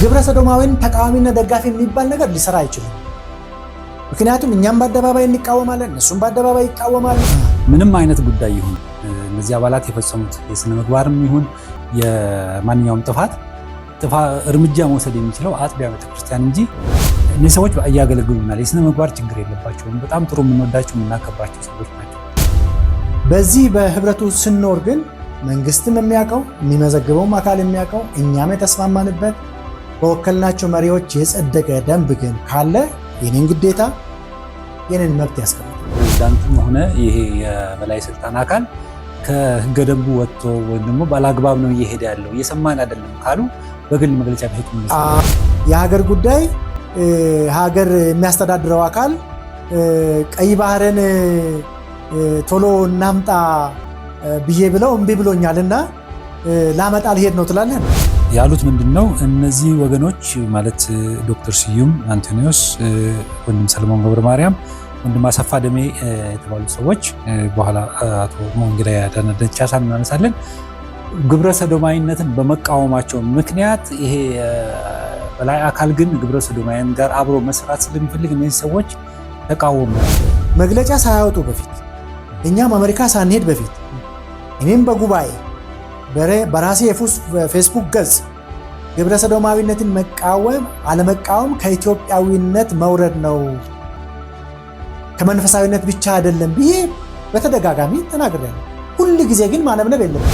ግብረ ሰዶማዊን ተቃዋሚና ደጋፊ የሚባል ነገር ሊሰራ አይችልም። ምክንያቱም እኛም በአደባባይ እንቃወማለን፣ እነሱም በአደባባይ ይቃወማሉ። ምንም አይነት ጉዳይ ይሁን እነዚህ አባላት የፈጸሙት የስነ ምግባርም ይሁን የማንኛውም ጥፋት እርምጃ መውሰድ የሚችለው አጥቢያ ቤተክርስቲያን እንጂ እነዚህ ሰዎች እያገለግሉናል፣ የስነ ምግባር ችግር የለባቸውም፣ በጣም ጥሩ የምንወዳቸው የምናከብራቸው ሰዎች ናቸው። በዚህ በህብረቱ ስንኖር ግን መንግስትም የሚያውቀው የሚመዘግበውም አካል የሚያውቀው እኛም የተስማማንበት በወከልናቸው መሪዎች የጸደቀ ደንብ ግን ካለ የኔን ግዴታ የኔን መብት ያስቀምጣል። ፕሬዝዳንቱም ሆነ ይሄ የበላይ ስልጣን አካል ከህገ ደንቡ ወጥቶ ወይም ደግሞ ባላግባብ ነው እየሄደ ያለው እየሰማን አይደለም ካሉ በግል መግለጫ ቢሰጡ የሀገር ጉዳይ ሀገር የሚያስተዳድረው አካል ቀይ ባህርን ቶሎ እናምጣ ብዬ ብለው እምቢ ብሎኛልና ላመጣ ልሄድ ነው ትላለህ ያሉት ምንድነው? እነዚህ ወገኖች ማለት ዶክተር ስዩም አንቶኒዮስ፣ ወንድም ሰለሞን ገብረ ማርያም፣ ወንድም አሰፋ ደሜ የተባሉ ሰዎች በኋላ አቶ ወንጌላዊ አዳነ ደቻሳን እናነሳለን። ግብረ ሰዶማዊነትን በመቃወማቸው ምክንያት ይሄ በላይ አካል ግን ግብረ ሰዶማዊን ጋር አብሮ መስራት ስለሚፈልግ እነዚህ ሰዎች ተቃወሙ። መግለጫ ሳያወጡ በፊት እኛም አሜሪካ ሳንሄድ በፊት እኔም በጉባኤ በራሴ የፌስቡክ ገጽ ግብረ ሰዶማዊነትን መቃወም አለመቃወም ከኢትዮጵያዊነት መውረድ ነው፣ ከመንፈሳዊነት ብቻ አይደለም ብዬ በተደጋጋሚ ተናግሬያለሁ። ሁል ጊዜ ግን ማነብነብ የለም።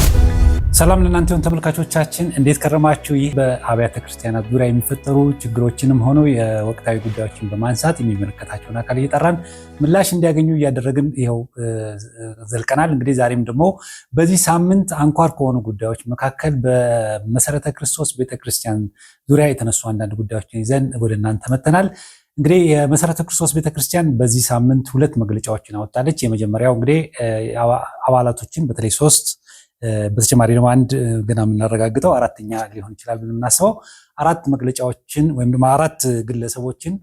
ሰላም ለእናንተ ይሁን ተመልካቾቻችን፣ እንዴት ከረማችሁ? ይህ በአብያተ ክርስቲያናት ዙሪያ የሚፈጠሩ ችግሮችንም ሆኖ የወቅታዊ ጉዳዮችን በማንሳት የሚመለከታቸውን አካል እየጠራን ምላሽ እንዲያገኙ እያደረግን ይኸው ዘልቀናል። እንግዲህ ዛሬም ደግሞ በዚህ ሳምንት አንኳር ከሆኑ ጉዳዮች መካከል በመሰረተ ክርስቶስ ቤተክርስቲያን ዙሪያ የተነሱ አንዳንድ ጉዳዮችን ይዘን ወደ እናንተ መጥተናል። እንግዲህ የመሰረተ ክርስቶስ ቤተክርስቲያን በዚህ ሳምንት 2 መግለጫዎችን አወጣለች። የመጀመሪያው እንግዲህ አባላቶችን በተለይ 3 በተጨማሪ ደግሞ አንድ ገና የምናረጋግጠው 4ኛ ሊሆን ይችላል ብለን የምናስበው 4 መግለጫዎችን ወይም ደግሞ 4 ግለሰቦችን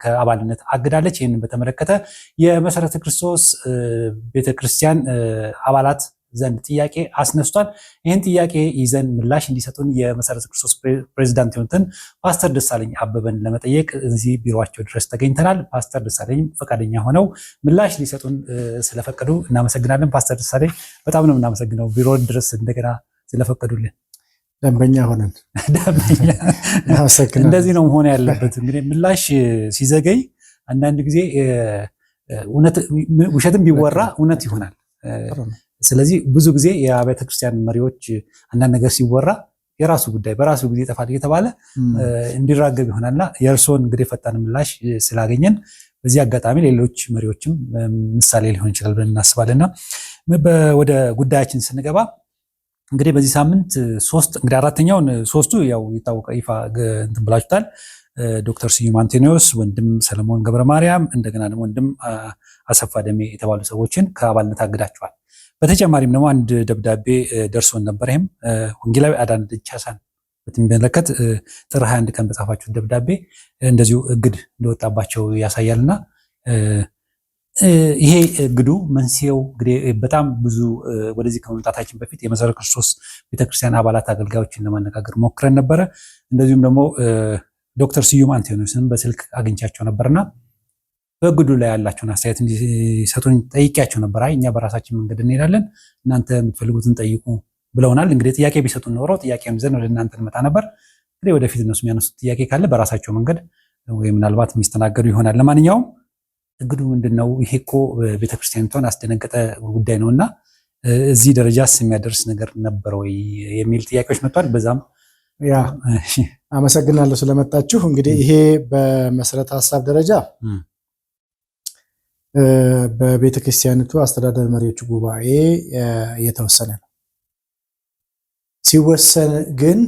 ከአባልነት አግዳለች። ይህንን በተመለከተ የመሰረተ ክርስቶስ ቤተክርስቲያን አባላት ዘንድ ጥያቄ አስነስቷል። ይህን ጥያቄ ይዘን ምላሽ እንዲሰጡን የመሰረተ ክርስቶስ ፕሬዝዳንት የሆኑትን ፓስተር ደሳለኝ አበበን ለመጠየቅ እዚህ ቢሮአቸው ድረስ ተገኝተናል። ፓስተር ደሳለኝ ፈቃደኛ ሆነው ምላሽ ሊሰጡን ስለፈቀዱ እናመሰግናለን። ፓስተር ደሳለኝ በጣም ነው የምናመሰግነው ቢሮ ድረስ እንደገና ስለፈቀዱልን። ደንበኛ ሆነን እንደዚህ ነው መሆን ያለበት። እንግዲህ ምላሽ ሲዘገይ አንዳንድ ጊዜ ውሸትም ቢወራ እውነት ይሆናል። ስለዚህ ብዙ ጊዜ የአብያተ ክርስቲያን መሪዎች አንዳንድ ነገር ሲወራ የራሱ ጉዳይ በራሱ ጊዜ ይጠፋል እየተባለ እንዲራገብ ይሆናልና የእርስዎን እንግዲህ ፈጣን ምላሽ ስላገኘን በዚህ አጋጣሚ ሌሎች መሪዎችም ምሳሌ ሊሆን ይችላል ብለን እናስባለንና ወደ ጉዳያችን ስንገባ እንግዲህ በዚህ ሳምንት 3 እንግዲህ 4ኛውን 3ቱ ያው የታወቀ ይፋ እንትን ብላችሁታል። ዶክተር ስዩም አንቶኒዮስ፣ ወንድም ሰለሞን ገብረ ማርያም እንደገና ደግሞ ወንድም አሰፋ ደሜ የተባሉ ሰዎችን ከአባልነት አግዳቸዋል። በተጨማሪም ደግሞ አንድ ደብዳቤ ደርሶን ነበር። ይህም ወንጌላዊ አዳነ ደቻሳን በሚመለከት ጥር 21 ቀን በጻፋችሁ ደብዳቤ እንደዚሁ እግድ እንደወጣባቸው ያሳያልና ይሄ እግዱ መንስኤው እንግዲህ በጣም ብዙ ወደዚህ ከመምጣታችን በፊት የመሰረተ ክርስቶስ ቤተክርስቲያን አባላት አገልጋዮችን ለማነጋገር ሞክረን ነበረ። እንደዚሁም ደግሞ ዶክተር ስዩም አንቶኒዮስን በስልክ አግኝቻቸው ነበርና በእግዱ ላይ ያላቸውን አስተያየት እንዲሰጡን ጠይቄያቸው ነበር። እኛ በራሳችን መንገድ እንሄዳለን፣ እናንተ የምትፈልጉትን ጠይቁ ብለውናል። እንግዲህ ጥያቄ ቢሰጡን ኖሮ ጥያቄም ይዘን ወደ እናንተ እንመጣ ነበር። እንግዲህ ወደፊት እነሱ የሚያነሱት ጥያቄ ካለ በራሳቸው መንገድ ወይ ምናልባት የሚስተናገዱ ይሆናል። ለማንኛውም እግዱ ምንድነው? ይሄ እኮ ቤተክርስቲያኒቷን አስደነገጠ ጉዳይ ነውና እዚህ ደረጃስ የሚያደርስ ነገር ነበር ወይ የሚል ጥያቄዎች መጥቷል። በዛም አመሰግናለሁ ስለመጣችሁ። እንግዲህ ይሄ በመሰረተ ሀሳብ ደረጃ በቤተ ክርስቲያኒቱ አስተዳደር መሪዎች ጉባኤ የተወሰነ ነው። ሲወሰን ግን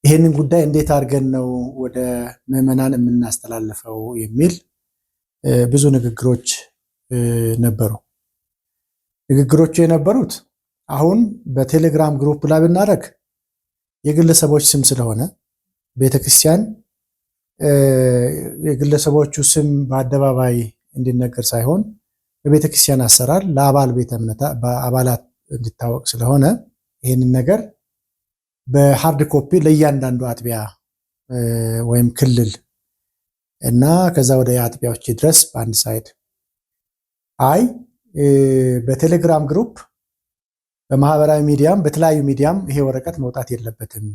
ይህንን ጉዳይ እንዴት አድርገን ነው ወደ ምዕመናን የምናስተላልፈው የሚል ብዙ ንግግሮች ነበሩ። ንግግሮቹ የነበሩት አሁን በቴሌግራም ግሩፕ ላይ ብናደርግ የግለሰቦች ስም ስለሆነ ቤተክርስቲያን የግለሰቦቹ ስም በአደባባይ እንዲነገር ሳይሆን በቤተክርስቲያን አሰራር ለአባል ቤተ እምነት በአባላት እንዲታወቅ ስለሆነ ይህንን ነገር በሃርድ ኮፒ ለእያንዳንዱ አጥቢያ ወይም ክልል እና ከዛ ወደ አጥቢያዎች ድረስ በአንድ ሳይድ አይ በቴሌግራም ግሩፕ በማህበራዊ ሚዲያም በተለያዩ ሚዲያም ይሄ ወረቀት መውጣት የለበትም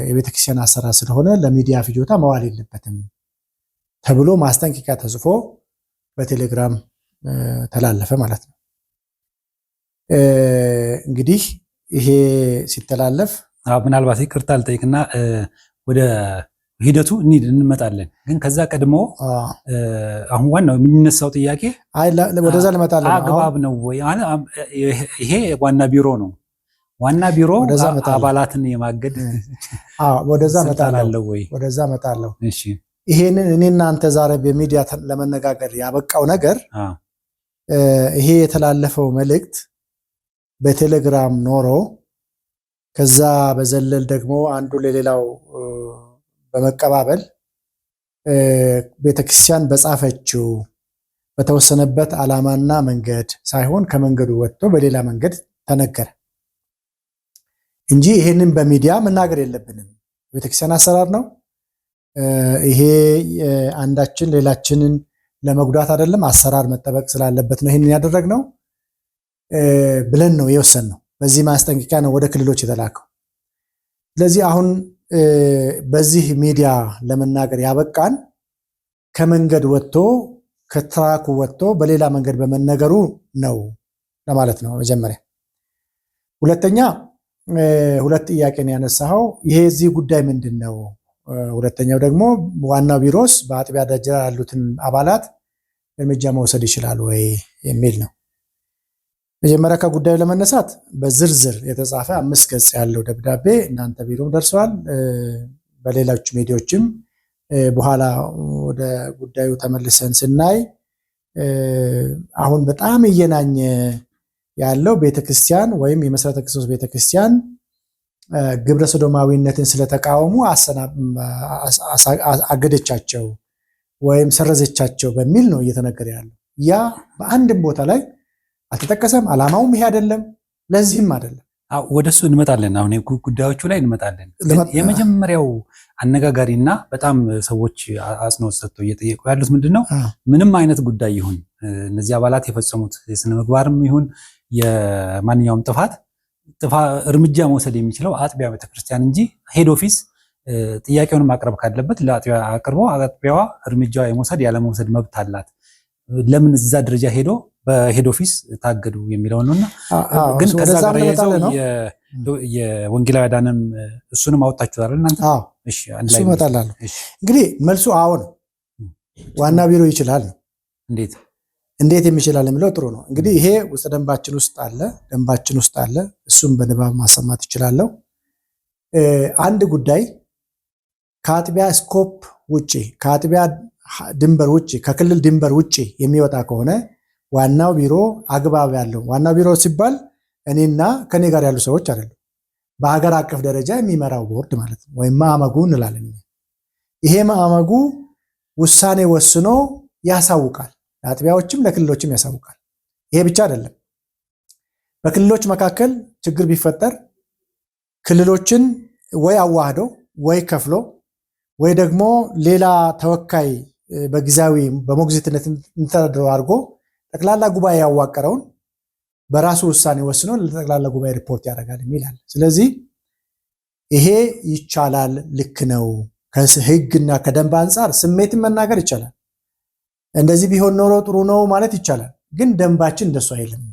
የቤተክርስቲያን አሰራር ስለሆነ ለሚዲያ ፍጆታ መዋል የለበትም ተብሎ ማስጠንቀቂያ ተጽፎ በቴሌግራም ተላለፈ ማለት ነው። እንግዲህ ይሄ ሲተላለፍ ምናልባት ይቅርታ ልጠይቅና ወደ ሂደቱ እንመጣለን። ግን ከዛ ቀድሞ አሁን ዋናው የሚነሳው ጥያቄ ወደዛ ልመጣለን። አግባብ ነው ወይ? ይሄ ዋና ቢሮ ነው። ዋና ቢሮ አባላትን የማገድ ወደዛ እመጣለሁ። እሺ ይሄንን እኔና አንተ ዛሬ በሚዲያ ለመነጋገር ያበቃው ነገር ይሄ የተላለፈው መልእክት በቴሌግራም ኖሮ ከዛ በዘለል ደግሞ አንዱ ለሌላው በመቀባበል ቤተክርስቲያን በጻፈችው በተወሰነበት ዓላማና መንገድ ሳይሆን ከመንገዱ ወጥቶ በሌላ መንገድ ተነገረ እንጂ ይሄንን በሚዲያ መናገር የለብንም። ቤተክርስቲያን አሰራር ነው ይሄ። አንዳችን ሌላችንን ለመጉዳት አይደለም፣ አሰራር መጠበቅ ስላለበት ነው ይሄንን ያደረግነው ብለን ነው የወሰንነው። በዚህ ማስጠንቀቂያ ነው ወደ ክልሎች የተላከው። ስለዚህ አሁን በዚህ ሚዲያ ለመናገር ያበቃን ከመንገድ ወጥቶ ከትራኩ ወጥቶ በሌላ መንገድ በመነገሩ ነው ለማለት ነው መጀመሪያ። ሁለተኛ ሁለት ጥያቄ ነው ያነሳኸው። ይሄ እዚህ ጉዳይ ምንድን ነው? ሁለተኛው ደግሞ ዋናው ቢሮስ በአጥቢያ ደረጃ ያሉትን አባላት እርምጃ መውሰድ ይችላል ወይ የሚል ነው። መጀመሪያ ከጉዳዩ ለመነሳት በዝርዝር የተጻፈ 5 ገጽ ያለው ደብዳቤ እናንተ ቢሮም ደርሰዋል። በሌሎች ሚዲያዎችም በኋላ ወደ ጉዳዩ ተመልሰን ስናይ አሁን በጣም እየናኘ ያለው ቤተክርስቲያን ወይም የመሰረተ ክርስቶስ ቤተክርስቲያን ግብረ ሰዶማዊነትን ስለተቃወሙ አገደቻቸው ወይም ሰረዘቻቸው በሚል ነው እየተነገረ ያለው። ያ በአንድም ቦታ ላይ አልተጠቀሰም። ዓላማውም ይሄ አይደለም፣ ለዚህም አይደለም። ወደሱ እንመጣለን። አሁን ጉዳዮቹ ላይ እንመጣለን። የመጀመሪያው አነጋጋሪና በጣም ሰዎች አጽንኦት ሰጥተው እየጠየቁ ያሉት ምንድነው? ምንም አይነት ጉዳይ ይሁን እነዚህ አባላት የፈጸሙት የስነ ምግባርም ይሁን የማንኛውም ጥፋት እርምጃ መውሰድ የሚችለው አጥቢያ ቤተክርስቲያን እንጂ ሄድ ኦፊስ ጥያቄውን ማቅረብ ካለበት ለአጥቢያ አቅርቦ አጥቢያዋ እርምጃ የመውሰድ ያለመውሰድ መብት አላት። ለምን እዛ ደረጃ ሄዶ በሄድ ኦፊስ ታገዱ የሚለው ነውና ግን ከዛ ጋር ያለው የወንጌላዊ አዳነም እሱንም አወጣችኋል እናንተ? እሺ አንድ ላይ መጣላለሁ። እንግዲህ መልሱ አዎ ነው። ዋና ቢሮ ይችላል ነው። እንዴት የሚችላል የሚለው ጥሩ ነው። እንግዲህ ይሄ ውስጥ ደንባችን ውስጥ አለ። እሱም በንባብ ማሰማት ይችላል። አንድ ጉዳይ ከአጥቢያ ስኮፕ ውጪ ከአጥቢያ ድንበር ውጪ ከክልል ድንበር ውጪ የሚወጣ ከሆነ ዋናው ቢሮ አግባብ ያለው ዋናው ቢሮ ሲባል እኔና ከኔ ጋር ያሉ ሰዎች አይደሉም። በሀገር አቀፍ ደረጃ የሚመራው ቦርድ ማለት ነው፣ ወይም ማዕመጉ እንላለን። ይሄ ማዕመጉ ውሳኔ ወስኖ ያሳውቃል። ለአጥቢያዎችም ለክልሎችም ያሳውቃል። ይሄ ብቻ አይደለም። በክልሎች መካከል ችግር ቢፈጠር ክልሎችን ወይ አዋህዶ ወይ ከፍሎ ወይ ደግሞ ሌላ ተወካይ በጊዜያዊ በሞግዚትነት እንተዳደሩ አድርጎ ጠቅላላ ጉባኤ ያዋቀረውን በራሱ ውሳኔ ወስኖ ለጠቅላላ ጉባኤ ሪፖርት ያደርጋል የሚላል። ስለዚህ ይሄ ይቻላል፣ ልክ ነው። ከህግና ከደንብ አንጻር ስሜትን መናገር ይቻላል። እንደዚህ ቢሆን ኖሮ ጥሩ ነው ማለት ይቻላል። ግን ደንባችን እንደሱ አይልም።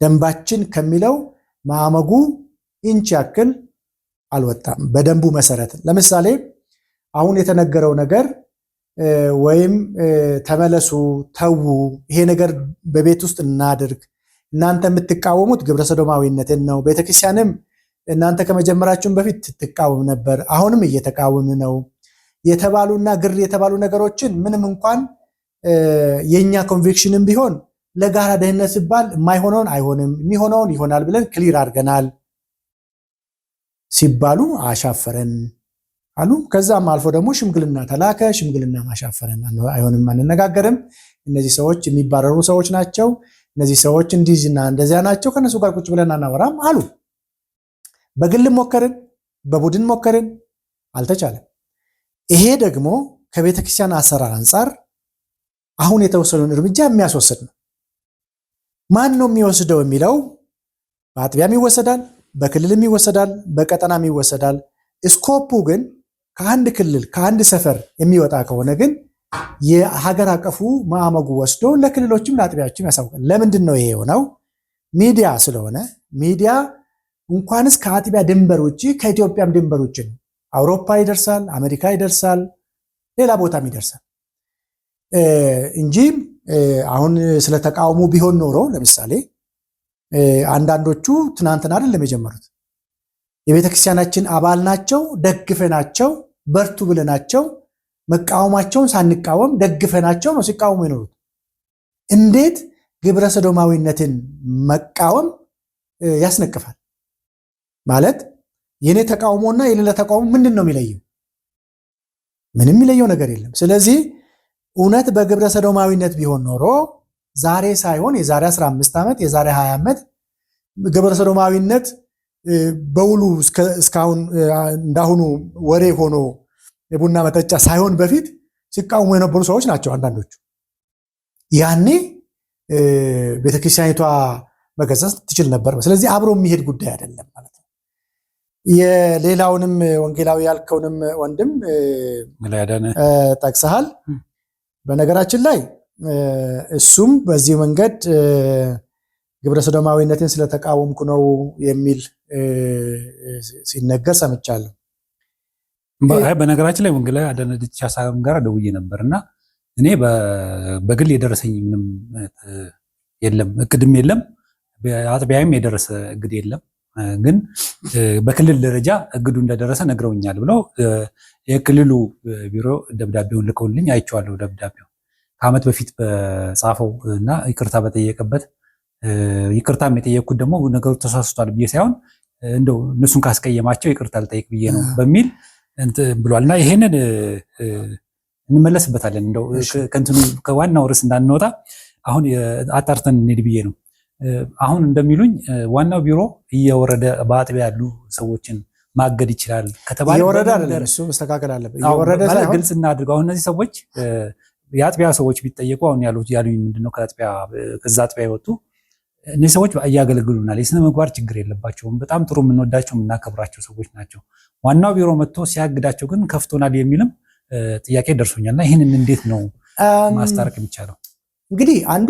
ደንባችን ከሚለው ማዕመጉ ኢንች ያክል አልወጣም። በደንቡ መሰረት ለምሳሌ አሁን የተነገረው ነገር ወይም ተመለሱ፣ ተዉ፣ ይሄ ነገር በቤት ውስጥ እናድርግ፣ እናንተ የምትቃወሙት ግብረ ሰዶማዊነትን ነው፣ ቤተክርስቲያንም እናንተ ከመጀመራችሁም በፊት ትቃወም ነበር፣ አሁንም እየተቃወም ነው የተባሉና ግር የተባሉ ነገሮችን ምንም እንኳን የኛ ኮንቪክሽንም ቢሆን ለጋራ ደህንነት ሲባል የማይሆነውን አይሆንም የሚሆነውን ይሆናል ብለን ክሊር አድርገናል ሲባሉ አሻፈረን አሉ። ከዛም አልፎ ደግሞ ሽምግልና ተላከ። ሽምግልና ማሻፈረን አይሆንም፣ አንነጋገርም፣ እነዚህ ሰዎች የሚባረሩ ሰዎች ናቸው፣ እነዚህ ሰዎች እንዲህና እንደዚያ ናቸው፣ ከነሱ ጋር ቁጭ ብለን አናወራም አሉ። በግል ሞከርን፣ በቡድን ሞከርን፣ አልተቻለም። ይሄ ደግሞ ከቤተ ክርስቲያን አሰራር አንጻር አሁን የተወሰነውን እርምጃ የሚያስወስድ ነው። ማን ነው የሚወስደው የሚለው በአጥቢያም ይወሰዳል፣ በክልልም ይወሰዳል፣ በቀጠናም ይወሰዳል። ስኮፑ ግን ከአንድ ክልል ከአንድ ሰፈር የሚወጣ ከሆነ ግን የሀገር አቀፉ ማዕመጉ ወስዶ ለክልሎችም ለአጥቢያዎችም ያሳውቃል። ለምንድን ነው ይሄ የሆነው? ሚዲያ ስለሆነ ሚዲያ እንኳንስ ከአጥቢያ ድንበር ውጭ ከኢትዮጵያም ድንበር ውጭ ነው። አውሮፓ ይደርሳል፣ አሜሪካ ይደርሳል፣ ሌላ ቦታም ይደርሳል እንጂ አሁን ስለ ተቃውሞ ቢሆን ኖሮ ለምሳሌ አንዳንዶቹ ትናንትና አይደለም የጀመሩት። የቤተክርስቲያናችን አባል ናቸው፣ ደግፈናቸው፣ በርቱ ብለናቸው መቃወማቸውን ሳንቃወም ደግፈናቸው ነው ሲቃወሙ የኖሩት። እንዴት ግብረ ሰዶማዊነትን መቃወም ያስነቅፋል? ማለት የኔ ተቃውሞና የሌላ ተቃውሞ ምንድን ነው የሚለየው? ምንም የሚለየው ነገር የለም። ስለዚህ እውነት በግብረ ሰዶማዊነት ቢሆን ኖሮ ዛሬ ሳይሆን የዛሬ 15 ዓመት የዛሬ 20 ዓመት ግብረ ሰዶማዊነት በውሉ እስካሁን እንዳሁኑ ወሬ ሆኖ የቡና መጠጫ ሳይሆን በፊት ሲቃወሙ የነበሩ ሰዎች ናቸው አንዳንዶቹ። ያኔ ቤተክርስቲያኒቷ መገሰጽ ትችል ነበር። ስለዚህ አብሮ የሚሄድ ጉዳይ አይደለም ማለት ነው። የሌላውንም ወንጌላዊ ያልከውንም ወንድም ጠቅሰሃል። በነገራችን ላይ እሱም በዚህ መንገድ ግብረ ሰዶማዊነትን ስለተቃወምኩ ነው የሚል ሲነገር ሰምቻለሁ። በነገራችን ላይ ወንጌላዊ አዳነ ዲቻሳም ጋር ደውዬ ነበርና እኔ በግል የደረሰኝ ምንም የለም፣ እቅድም የለም፣ በአጥቢያም የደረሰ እቅድ የለም። ግን በክልል ደረጃ እቅዱ እንደደረሰ ነግረውኛል ብለው የክልሉ ቢሮ ደብዳቤውን ልከውልኝ አይቼዋለሁ። ደብዳቤው ከዓመት በፊት በጻፈው እና ይቅርታ በጠየቀበት ይቅርታም የጠየቅኩት ደግሞ ነገሩ ተሳስቷል ብዬ ሳይሆን እንደው እነሱን ካስቀየማቸው ይቅርታ ልጠይቅ ብዬ ነው በሚል ብሏልና ይሄንን እንመለስበታለን። እንደው ከእንትኑ ከዋናው ርዕስ እንዳንወጣ አሁን አጣርተን እንሂድ ብዬ ነው። አሁን እንደሚሉኝ ዋናው ቢሮ እየወረደ በአጥቢያ ያሉ ሰዎችን ማገድ ይችላል ከተባለ እየወረደ አይደለም፣ እሱ መስተካከል አለበት። እየወረደ ሳይሆን ግልጽ እናድርገው። አሁን እነዚህ ሰዎች የአጥቢያ ሰዎች ቢጠየቁ አሁን ያሉኝ ምንድነው ከዛ አጥቢያ የወጡ እነዚህ ሰዎች እያገለግሉናል፣ የስነ ምግባር ችግር የለባቸውም፣ በጣም ጥሩ የምንወዳቸው የምናከብራቸው ሰዎች ናቸው። ዋናው ቢሮ መጥቶ ሲያግዳቸው ግን ከፍቶናል የሚልም ጥያቄ ደርሶኛልና ይህንን እንዴት ነው ማስታረቅ የሚቻለው? እንግዲህ አንዱ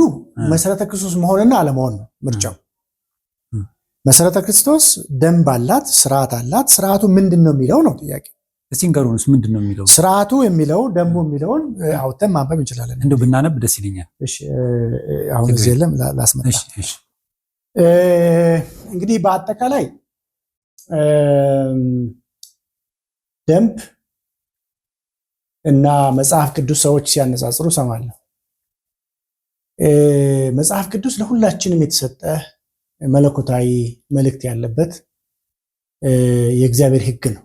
መሰረተ ክርስቶስ መሆንና አለመሆን ነው ምርጫው። መሰረተ ክርስቶስ ደንብ አላት፣ ስርዓት አላት። ስርዓቱ ምንድን ነው የሚለው ነው ጥያቄ። እስቲ ንገሩንስ ምንድን ነው የሚለው? ስርዓቱ የሚለው ደንቡ የሚለውን አውጥተን ማንበብ እንችላለን። እንደው ብናነብ ደስ ይለኛል። እሺ፣ አሁን እዚህ የለም ላስመጣ። እንግዲህ በአጠቃላይ ደንብ እና መጽሐፍ ቅዱስ ሰዎች ሲያነጻጽሩ ሰማለሁ። መጽሐፍ ቅዱስ ለሁላችንም የተሰጠ መለኮታዊ መልእክት ያለበት የእግዚአብሔር ሕግ ነው፣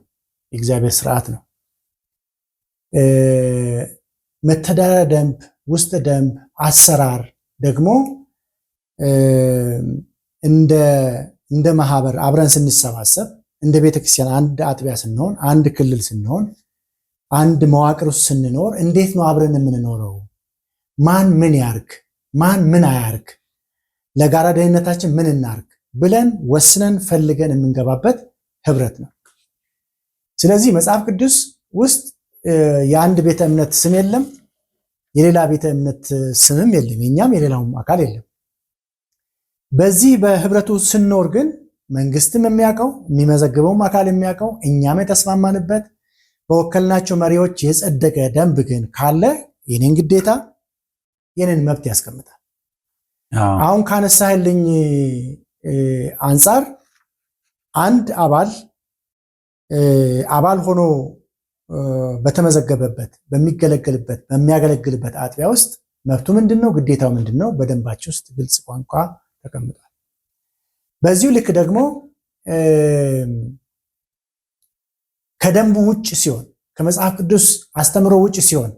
የእግዚአብሔር ስርዓት ነው። መተዳደሪያ ደንብ፣ ውስጥ ደንብ፣ አሰራር ደግሞ እንደ ማህበር አብረን ስንሰባሰብ እንደ ቤተክርስቲያን አንድ አጥቢያ ስንሆን፣ አንድ ክልል ስንሆን፣ አንድ መዋቅር ውስጥ ስንኖር እንዴት ነው አብረን የምንኖረው? ማን ምን ያርግ፣ ማን ምን አያርግ፣ ለጋራ ደህንነታችን ምን እናርግ ብለን ወስነን ፈልገን የምንገባበት ህብረት ነው። ስለዚህ መጽሐፍ ቅዱስ ውስጥ የአንድ ቤተ እምነት ስም የለም፣ የሌላ ቤተ እምነት ስምም የለም፣ የኛም የሌላውም አካል የለም። በዚህ በህብረቱ ስንኖር ግን መንግስትም የሚያውቀው የሚመዘግበውም አካል የሚያውቀው እኛም የተስማማንበት በወከልናቸው መሪዎች የጸደቀ ደንብ ግን ካለ የኔን ግዴታ የኔን መብት ያስቀምጣል። አሁን ካነሳህልኝ አንጻር አንድ አባል ሆኖ በተመዘገበበት በሚገለገልበት በሚያገለግልበት አጥቢያ ውስጥ መብቱ ምንድነው? ግዴታው ምንድነው? በደንባችን ውስጥ ግልጽ ቋንቋ ተቀምጧል። በዚሁ ልክ ደግሞ ከደንቡ ውጭ ሲሆን፣ ከመጽሐፍ ቅዱስ አስተምሮ ውጭ ሲሆን፣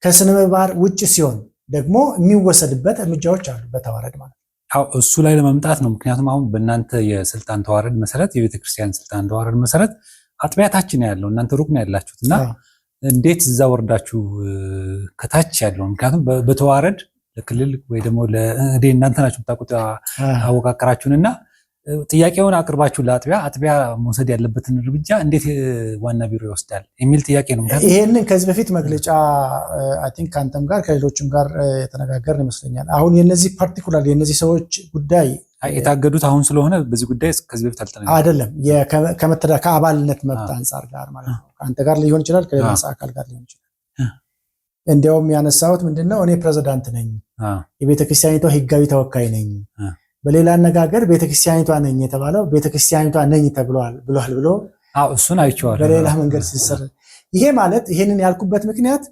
ከስነ ምግባር ውጭ ሲሆን ደግሞ የሚወሰድበት እርምጃዎች አሉ። በተዋረድ ማለት እሱ ላይ ለመምጣት ነው። ምክንያቱም አሁን በእናንተ የስልጣን ተዋረድ መሰረት የቤተክርስቲያን ስልጣን ተዋረድ መሰረት አጥቢያታችን ያለው እናንተ ሩቅ ነው ያላችሁት እና እንዴት እዛ ወርዳችሁ ከታች ያለው ምክንያቱም በተዋረድ ለክልል ወይ ደግሞ እናንተ ናችሁ የምታውቁት አወቃቀራችሁንና ጥያቄውን አቅርባችሁ ለአጥቢያ መውሰድ ያለበትን እርምጃ እንዴት ዋና ቢሮ ይወስዳል የሚል ጥያቄ ነው። ይሄንን ከዚህ በፊት መግለጫ አይ ቲንክ ከአንተም ጋር ከሌሎችም ጋር የተነጋገርን ይመስለኛል። አሁን የነዚህ ፓርቲኩላር የነዚህ ሰዎች ጉዳይ የታገዱት አሁን ስለሆነ በዚህ ጉዳይ ከዚህ በፊት አልተነጋገርንም አይደለም። ከአባልነት መብት አንጻር ጋር ማለት ነው። ከአንተ ጋር ሊሆን ይችላል፣ ከሌላ አካል ጋር ሊሆን ይችላል። እንዲያውም ያነሳሁት ምንድነው እኔ ፕሬዝዳንት ነኝ፣ የቤተክርስቲያኒቷ ህጋዊ ተወካይ ነኝ። በሌላ አነጋገር ቤተክርስቲያኒቷ ነኝ የተባለው ቤተክርስቲያኒቷ ነኝ ተብሏል ብሎ እሱን አይቼዋለሁ። በሌላ መንገድ ሲሰራ ይሄ ማለት ይሄንን ያልኩበት ምክንያት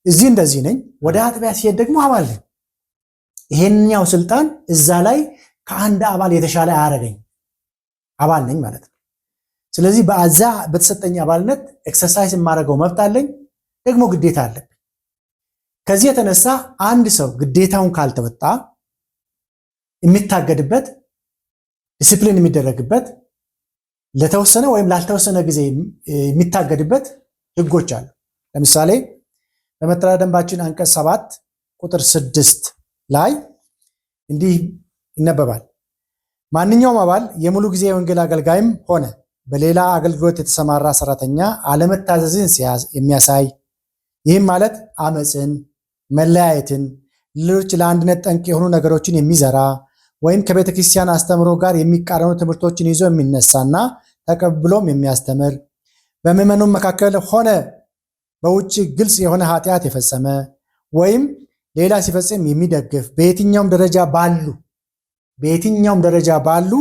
እዚህ እንደዚህ ነኝ፣ ወደ አጥቢያ ሲሄድ ደግሞ አባል ነኝ። ይሄንኛው ስልጣን እዛ ላይ ከአንድ አባል የተሻለ አያደርገኝ፣ አባል ነኝ ማለት ነው። ስለዚህ በዛ በተሰጠኝ አባልነት ኤክሰርሳይዝ የማደርገው መብት አለኝ፣ ደግሞ ግዴታ አለብኝ። ከዚህ የተነሳ አንድ ሰው ግዴታውን ካልተወጣ የሚታገድበት ዲሲፕሊን የሚደረግበት ለተወሰነ ወይም ላልተወሰነ ጊዜ የሚታገድበት ህጎች አሉ። ለምሳሌ በመተዳደሪያ ደንባችን አንቀጽ 7 ቁጥር 6 ላይ እንዲህ ይነበባል። ማንኛውም አባል የሙሉ ጊዜ የወንጌል አገልጋይም ሆነ በሌላ አገልግሎት የተሰማራ ሰራተኛ አለመታዘዝን የሚያሳይ ይህም ማለት አመፅን፣ መለያየትን፣ ሌሎች ለአንድነት ጠንቅ የሆኑ ነገሮችን የሚዘራ ወይም ከቤተ ክርስቲያን አስተምሮ ጋር የሚቃረኑ ትምህርቶችን ይዞ የሚነሳና ተቀብሎም የሚያስተምር በምዕመኑም መካከል ሆነ በውጭ ግልጽ የሆነ ኃጢአት የፈጸመ ወይም ሌላ ሲፈጽም የሚደግፍ በየትኛውም ደረጃ ባሉ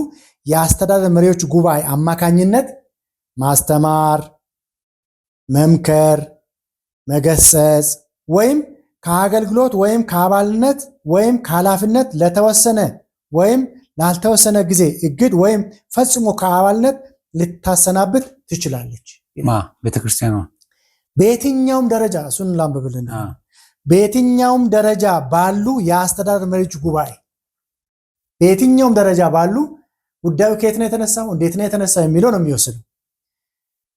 የአስተዳደር መሪዎች ጉባኤ አማካኝነት ማስተማር፣ መምከር፣ መገሰጽ ወይም ከአገልግሎት ወይም ከአባልነት ወይም ከኃላፊነት ለተወሰነ ወይም ላልተወሰነ ጊዜ እግድ ወይም ፈጽሞ ከአባልነት ልታሰናብት ትችላለች። ቤተክርስቲያኗ በየትኛውም ደረጃ እሱን ላንብብልን። በየትኛውም ደረጃ ባሉ የአስተዳደር መሪዎች ጉባኤ በየትኛውም ደረጃ ባሉ ጉዳዩ ከየት ነው የተነሳው፣ እንዴት ነው የተነሳው የሚለው ነው የሚወስነው።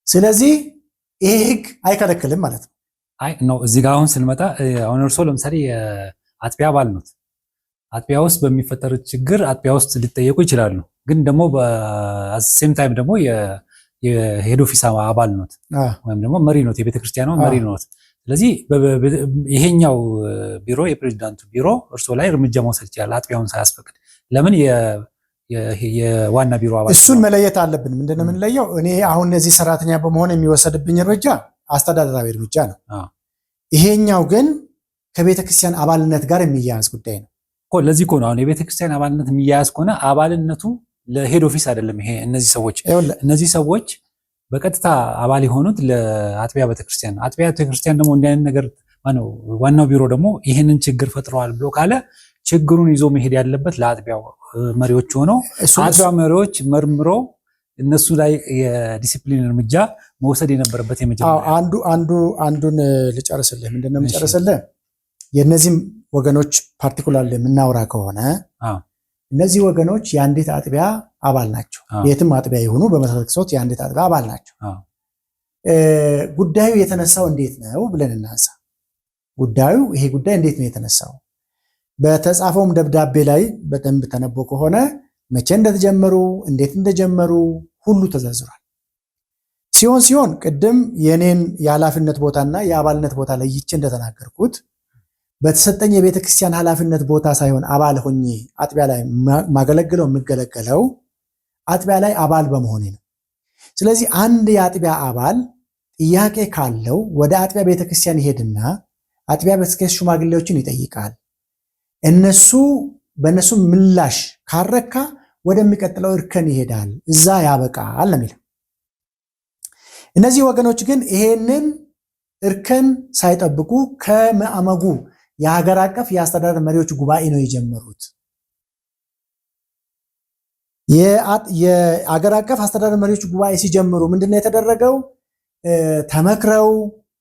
ስለዚህ ይሄ ህግ አይከለክልም ማለት ነው። እዚህ ጋር አሁን ስንመጣ አሁን እርሶ ለምሳሌ የአጥቢያ አባል ኖት። አጥቢያ ውስጥ በሚፈጠር ችግር አጥቢያ ውስጥ ሊጠየቁ ይችላሉ። ግን ደግሞ በሴም ታይም ደግሞ የሄድ ኦፊስ አባል ኖት ወይም ደግሞ መሪ ኖት፣ የቤተክርስቲያኗ መሪ ኖት። ስለዚህ ይሄኛው ቢሮ የፕሬዚዳንቱ ቢሮ እርሶ ላይ እርምጃ መውሰድ ይችላል አጥቢያውን ሳያስፈቅድ። ለምን የዋና ቢሮ አባል እሱን መለየት አለብን። ምንድነው የምንለየው? እኔ አሁን እነዚህ ሰራተኛ በመሆን የሚወሰድብኝ እርምጃ አስተዳደራዊ እርምጃ ነው። ይሄኛው ግን ከቤተክርስቲያን አባልነት ጋር የሚያያዝ ጉዳይ ነው። ለዚህ እኮ ነው አሁን የቤተክርስቲያን አባልነት የሚያያዝ ከሆነ አባልነቱ ለሄድ ኦፊስ አይደለም። ይሄ እነዚህ ሰዎች በቀጥታ አባል የሆኑት ለአጥቢያ ቤተክርስቲያን ነው። አጥቢያ ቤተክርስቲያን ደግሞ እንዲህ አይነት ነገር ዋናው ቢሮ ደግሞ ይህንን ችግር ፈጥረዋል ብሎ ካለ ችግሩን ይዞ መሄድ ያለበት ለአጥቢያው መሪዎች ሆነው አጥቢያ መሪዎች መርምሮ እነሱ ላይ የዲሲፕሊን እርምጃ መውሰድ የነበረበት የመጀመሪያ አንዱን ልጨርስልህ። ምንድነው የምጨርስልህ? የእነዚህም ወገኖች ፓርቲኩላር የምናወራ ከሆነ እነዚህ ወገኖች የአንዲት አጥቢያ አባል ናቸው። የትም አጥቢያ የሆኑ በመሰረተ ክርስቶስ የአንዲት አጥቢያ አባል ናቸው። ጉዳዩ የተነሳው እንዴት ነው ብለን እናንሳ። ይሄ ጉዳይ እንዴት ነው የተነሳው? በተጻፈውም ደብዳቤ ላይ በደንብ ተነቦ ከሆነ መቼ እንደተጀመሩ እንዴት እንደጀመሩ ሁሉ ተዘርዝሯል። ሲሆን ቅድም የኔን የኃላፊነት ቦታና የአባልነት ቦታ ለይቼ እንደተናገርኩት በተሰጠኝ የቤተ ክርስቲያን ኃላፊነት ቦታ ሳይሆን አባል ሆኜ አጥቢያ ላይ የምገለገለው አጥቢያ ላይ አባል በመሆኔ ነው። ስለዚህ አንድ የአጥቢያ አባል ጥያቄ ካለው ወደ አጥቢያ ቤተ ክርስቲያን ይሄድና አጥቢያ ቤተ ክርስቲያን ሽማግሌዎችን ይጠይቃል። በእነሱ ምላሽ ካረካ ወደሚቀጥለው እርከን ይሄዳል፣ እዛ ያበቃል ነው የሚለው። እነዚህ ወገኖች ግን ይሄንን እርከን ሳይጠብቁ ከመአመጉ የሀገር አቀፍ የአስተዳደር መሪዎች ጉባኤ ነው የጀመሩት። የሀገር አቀፍ አስተዳደር መሪዎች ጉባኤ ሲጀምሩ ምንድነው የተደረገው? ተመክረው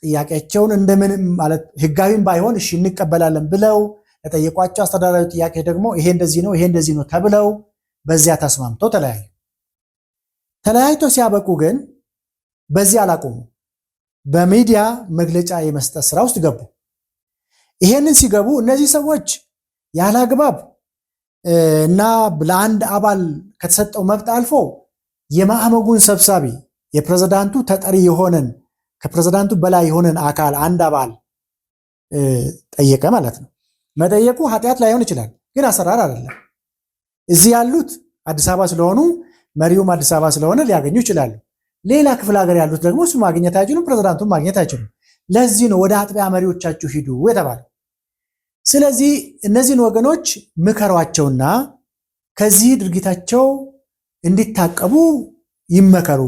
ጥያቄያቸውን እንደምንም ማለት ህጋዊም ባይሆን እሺ እንቀበላለን ብለው ለጠየቋቸው አስተዳደራዊ ጥያቄ ደግሞ ይሄ እንደዚህ ነው ይሄ እንደዚህ ነው ተብለው በዚያ ተስማምተው ተለያይቶ ሲያበቁ ግን በዚህ አላቆሙ። በሚዲያ መግለጫ የመስጠት ስራ ውስጥ ገቡ። ይሄንን ሲገቡ እነዚህ ሰዎች ያለ አግባብ እና ለአንድ አባል ከተሰጠው መብት አልፎ የማዕመጉን ሰብሳቢ የፕሬዝዳንቱ ተጠሪ የሆነን ከፕሬዝዳንቱ በላይ የሆነን አካል አንድ አባል ጠየቀ ማለት ነው። መጠየቁ ኃጢአት ላይሆን ይችላል፣ ግን አሰራር አይደለም። እዚህ ያሉት አዲስ አበባ ስለሆኑ መሪውም አዲስ አበባ ስለሆነ ሊያገኙ ይችላሉ። ሌላ ክፍለ ሀገር ያሉት ደግሞ እሱ ማግኘት አይችሉም፣ ፕሬዝዳንቱን ማግኘት አይችሉም። ለዚህ ነው ወደ አጥቢያ መሪዎቻችሁ ሂዱ የተባለው። ስለዚህ እነዚህን ወገኖች ምከሯቸውና ከዚህ ድርጊታቸው እንዲታቀቡ ይመከሩ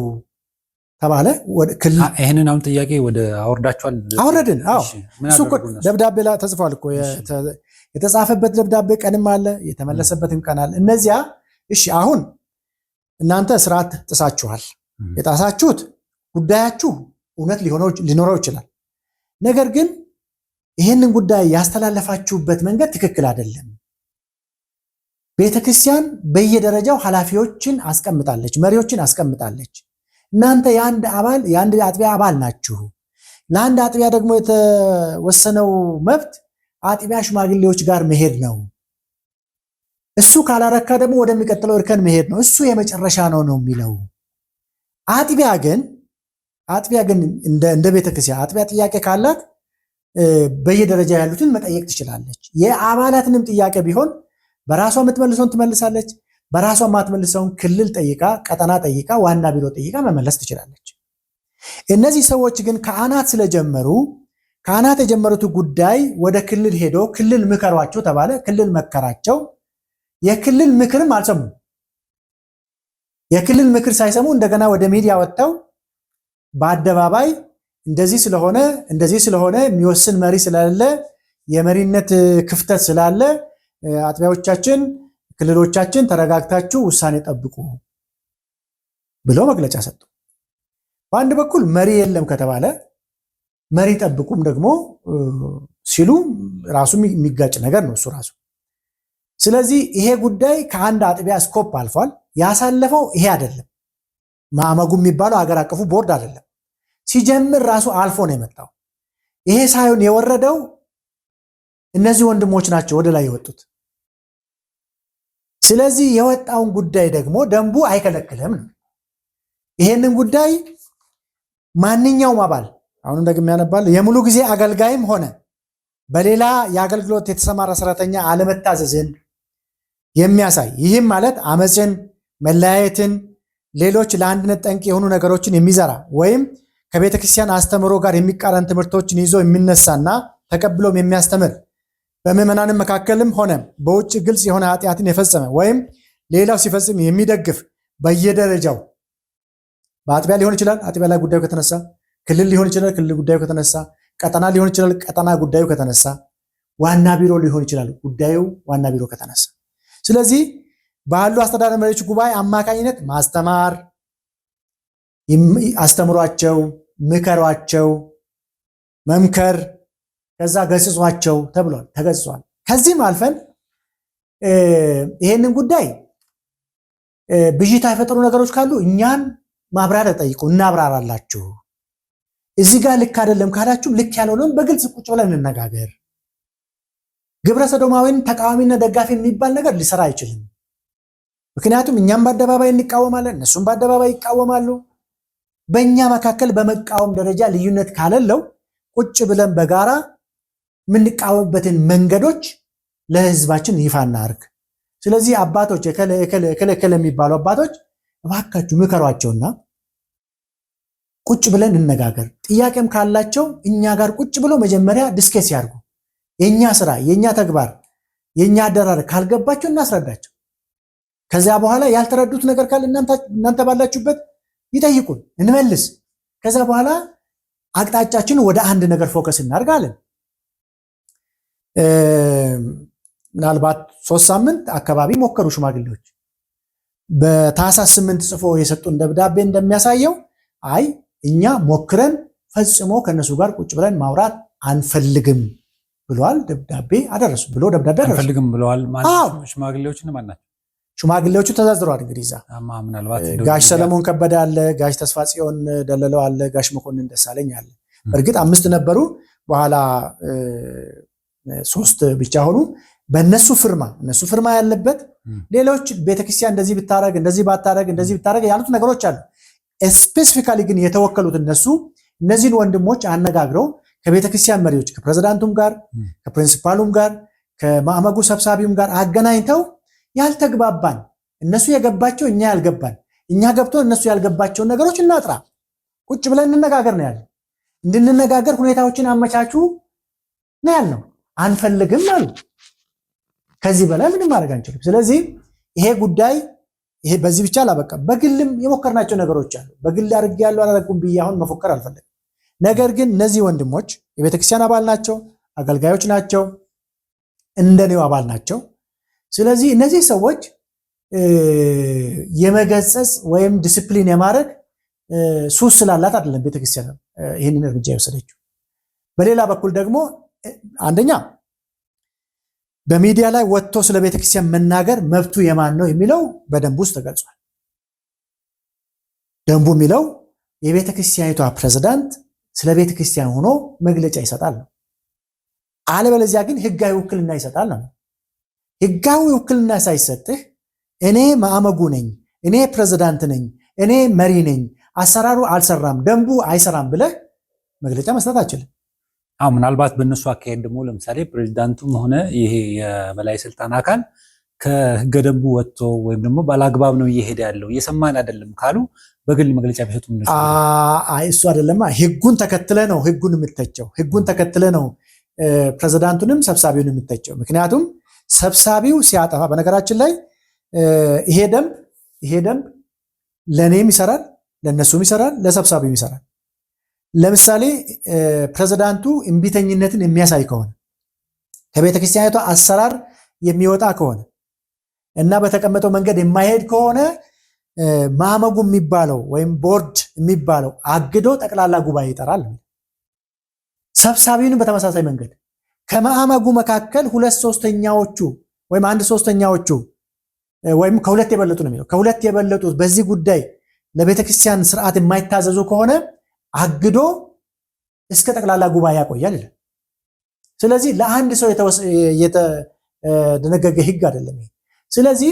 ተባለ። ይህንን አሁን ጥያቄ ወደ አወርዳቸዋል አወረድን። እሱ ደብዳቤ ላይ ተጽፏል እኮ የተጻፈበት ደብዳቤ ቀንም አለ የተመለሰበትም ቀን አለ። እነዚያ እሺ አሁን እናንተ ስርዓት ጥሳችኋል። የጣሳችሁት ጉዳያችሁ እውነት ሊኖረው ይችላል። ነገር ግን ይህንን ጉዳይ ያስተላለፋችሁበት መንገድ ትክክል አይደለም። ቤተክርስቲያን በየደረጃው ኃላፊዎችን አስቀምጣለች፣ መሪዎችን አስቀምጣለች። እናንተ የአንድ አጥቢያ አባል ናችሁ። ለአንድ አጥቢያ ደግሞ የተወሰነው መብት አጥቢያ ሽማግሌዎች ጋር መሄድ ነው። እሱ ካላረካ ደግሞ ወደሚቀጥለው እርከን መሄድ ነው። እሱ የመጨረሻ ነው የሚለው። አጥቢያ ግን እንደ ቤተክርስቲያን አጥቢያ ጥያቄ ካላት በየደረጃ ያሉትን መጠየቅ ትችላለች። የአባላትንም ጥያቄ ቢሆን በራሷ የምትመልሰውን ትመልሳለች። በራሷ የማትመልሰውን ክልል ጠይቃ፣ ቀጠና ጠይቃ፣ ዋና ቢሮ ጠይቃ መመለስ ትችላለች። እነዚህ ሰዎች ግን ከአናት ስለጀመሩ ከአናት የጀመሩት ጉዳይ ወደ ክልል ሄዶ ክልል ምከሯቸው ተባለ። ክልል መከራቸው። የክልል ምክርም አልሰሙም። የክልል ምክር ሳይሰሙ እንደገና ወደ ሚዲያ ወጥተው በአደባባይ እንደዚህ ስለሆነ የሚወስን መሪ ስለሌለ የመሪነት ክፍተት ስላለ አጥቢያዎቻችን፣ ክልሎቻችን ተረጋግታችሁ ውሳኔ ጠብቁ ብለው መግለጫ ሰጡ። በአንድ በኩል መሪ የለም ከተባለ መሪ ጠብቁም ደግሞ ሲሉ ራሱ የሚጋጭ ነገር ነው እሱ ራሱ። ስለዚህ ይሄ ጉዳይ ከአንድ አጥቢያ ስኮፕ አልፏል። ያሳለፈው ይሄ አይደለም። ማዕመጉ የሚባለው ሀገር አቀፉ ቦርድ አይደለም። ሲጀምር ራሱ አልፎ ነው የመጣው። ይሄ ሳይሆን የወረደው እነዚህ ወንድሞች ናቸው ወደ ላይ የወጡት። ስለዚህ የወጣውን ጉዳይ ደግሞ ደንቡ አይከለክልም ነው። ይሄንን ጉዳይ ማንኛውም አባል አሁንም ደግሞ ያነባል የሙሉ ጊዜ አገልጋይም ሆነ በሌላ የአገልግሎት የተሰማራ ሰራተኛ አለመታዘዝን የሚያሳይ ይህም ማለት አመፅን፣ መለያየትን፣ ሌሎች ለአንድነት ጠንቅ የሆኑ ነገሮችን የሚዘራ ወይም ከቤተ ክርስቲያን አስተምሮ ጋር የሚቃረን ትምህርቶችን ይዞ የሚነሳና ተቀብሎም የሚያስተምር በምዕመናንም መካከልም ሆነ በውጭ ግልጽ የሆነ ኃጢአትን የፈጸመ ወይም ሌላው ሲፈጽም የሚደግፍ በየደረጃው በአጥቢያ ሊሆን ይችላል፣ አጥቢያ ላይ ጉዳዩ ከተነሳ፣ ክልል ሊሆን ይችላል፣ ክልል ጉዳዩ ከተነሳ፣ ቀጠና ሊሆን ይችላል፣ ቀጠና ጉዳዩ ከተነሳ፣ ዋና ቢሮ ሊሆን ይችላል፣ ጉዳዩ ዋና ቢሮ ከተነሳ። ስለዚህ ባሉ አስተዳደር መሪዎች ጉባኤ አማካኝነት ማስተማር፣ አስተምሯቸው፣ ምከሯቸው፣ መምከር፣ ከዛ ገስጿቸው ተብሏል፣ ተገስጿል። ከዚህም አልፈን ይሄንን ጉዳይ ብዥታ የፈጠሩ ነገሮች ካሉ እኛን ማብራሪያ ጠይቁ፣ እናብራራላችሁ። እዚህ ጋር ልክ አይደለም ካላችሁ ልክ ያልሆነውን በግልጽ ቁጭ ብለን እንነጋገር። ግብረ ሰዶማዊን ተቃዋሚና ደጋፊ የሚባል ነገር ሊሰራ አይችልም። ምክንያቱም እኛም በአደባባይ እንቃወማለን፣ እነሱም በአደባባይ ይቃወማሉ። በእኛ መካከል በመቃወም ደረጃ ልዩነት ካለለው ቁጭ ብለን በጋራ የምንቃወምበትን መንገዶች ለህዝባችን ይፋ እናድርግ። ስለዚህ አባቶች የከለ የሚባሉ አባቶች እባካችሁ ምከሯቸውና ቁጭ ብለን እንነጋገር። ጥያቄም ካላቸው እኛ ጋር ቁጭ ብሎ መጀመሪያ ዲስከስ ያድርጉ። የኛ ስራ፣ የኛ ተግባር፣ የኛ አደራረግ ካልገባቸው እናስረዳቸው። ከዚያ በኋላ ያልተረዱት ነገር ካለ እናንተ ባላችሁበት ይጠይቁን፣ እንመልስ። ከዛ በኋላ አቅጣጫችን ወደ አንድ ነገር ፎከስ እናድርጋለን። ምናልባት 3 ሳምንት አካባቢ ሞከሩ ሽማግሌዎች። በታህሳስ 8 ጽፎ የሰጡን ደብዳቤ እንደሚያሳየው አይ እኛ ሞክረን ፈጽሞ ከነሱ ጋር ቁጭ ብለን ማውራት አንፈልግም ብለዋል። ደብዳቤ አደረሱ ብሎ ደብዳቤ አደረሱ አንፈልግም ብለዋል ማለት ሽማግሌዎች ማን ናቸው? ሽማግሌዎቹ ተዛዝረዋል። እንግዲህ እዛ ጋሽ ሰለሞን ከበደ አለ፣ ጋሽ ተስፋ ጽዮን ደለለው አለ፣ ጋሽ መኮንን ደሳለኝ አለ። በእርግጥ 5 ነበሩ፣ በኋላ 3 ብቻ ሆኑ። በእነሱ ፍርማ ያለበት ሌሎች ቤተክርስቲያን እንደዚህ ብታረግ እንደዚህ ባታረግ እንደዚህ ብታረግ ያሉት ነገሮች አሉ። ስፔሲፊካሊ ግን የተወከሉት እነዚህን ወንድሞች አነጋግረው ከቤተክርስቲያን መሪዎች ከፕሬዝዳንቱም ጋር ከፕሪንሲፓሉም ጋር ከማዕመጉ ሰብሳቢውም ጋር አገናኝተው ያልተግባባን እነሱ የገባቸው እኛ ያልገባን እኛ ገብቶ እነሱ ያልገባቸውን ነገሮች እናጥራ፣ ቁጭ ብለን እንነጋገር ነው ያለው። እንድንነጋገር ሁኔታዎችን አመቻቹ ነው ያልነው። አንፈልግም አሉ። ከዚህ በላይ ምንም ማድረግ አንችልም። ስለዚህ ይሄ ጉዳይ በዚህ ብቻ አላበቃም። በግልም የሞከርናቸው ነገሮች አሉ። በግል አድርጌያለሁ አላደረኩም ብዬ አሁን መፎከር አልፈልግም። ነገር ግን እነዚህ ወንድሞች የቤተክርስቲያን አባል ናቸው፣ አገልጋዮች ናቸው፣ እንደኔው አባል ናቸው። ስለዚህ እነዚህ ሰዎች የመገሰጽ ወይም ዲስፕሊን የማድረግ ሱስ ስላላት አይደለም ቤተክርስቲያን ይህንን እርምጃ የወሰደችው። በሌላ በኩል ደግሞ አንደኛ በሚዲያ ላይ ወጥቶ ስለ ቤተክርስቲያን መናገር መብቱ የማን ነው የሚለው በደንቡ ውስጥ ተገልጿል። ደንቡ የሚለው የቤተክርስቲያኒቷ ፕሬዝዳንት ስለ ቤተክርስቲያን ሆኖ መግለጫ ይሰጣል ነው። አለበለዚያ ግን ህጋዊ ውክልና ይሰጣል ነው። ህጋዊ ውክልና ሳይሰጥህ እኔ ማዕመጉ ነኝ፣ እኔ ፕሬዝዳንት ነኝ፣ እኔ መሪ ነኝ፣ አሰራሩ አልሰራም፣ ደንቡ አይሰራም ብለህ መግለጫ መስጠት አችልም። ምናልባት በእነሱ አካሄድ ደግሞ ለምሳሌ ፕሬዚዳንቱም ሆነ ይሄ የበላይ ስልጣን አካል ከህገ ደንቡ ወጥቶ ወይም ደግሞ ባላግባብ ነው እየሄደ ያለው እየሰማን አይደለም ካሉ በግል መግለጫ ቢሰጡ እሱ አይደለም። ህጉን ተከትለ ነው ህጉን የምተቸው። ህጉን ተከትለ ነው ፕሬዝዳንቱንም ሰብሳቢውን የምተቸው። ምክንያቱም ሰብሳቢው ሲያጠፋ፣ በነገራችን ላይ ይሄ ደንብ ለእኔም ይሰራል፣ ለእነሱም ይሰራል፣ ለሰብሳቢውም ይሰራል። ለምሳሌ ፕሬዝዳንቱ እምቢተኝነትን የሚያሳይ ከሆነ ከቤተክርስቲያኒቷ አሰራር የሚወጣ ከሆነ እና በተቀመጠው መንገድ የማይሄድ ከሆነ ማዕመጉ የሚባለው ወይም ቦርድ የሚባለው አግዶ ጠቅላላ ጉባኤ ይጠራል። ሰብሳቢውንም በተመሳሳይ መንገድ ከማዕመጉ መካከል 2/3ኛዎቹ ወይም 1/3ኛዎቹ ወይም ከሁለት የበለጡ ነው የሚለው ከሁለት የበለጡት በዚህ ጉዳይ ለቤተክርስቲያን ስርዓት የማይታዘዙ ከሆነ አግዶ እስከ ጠቅላላ ጉባኤ ያቆያል ይላል። ስለዚህ ለአንድ ሰው የተደነገገ ህግ አይደለም ይሄ። ስለዚህ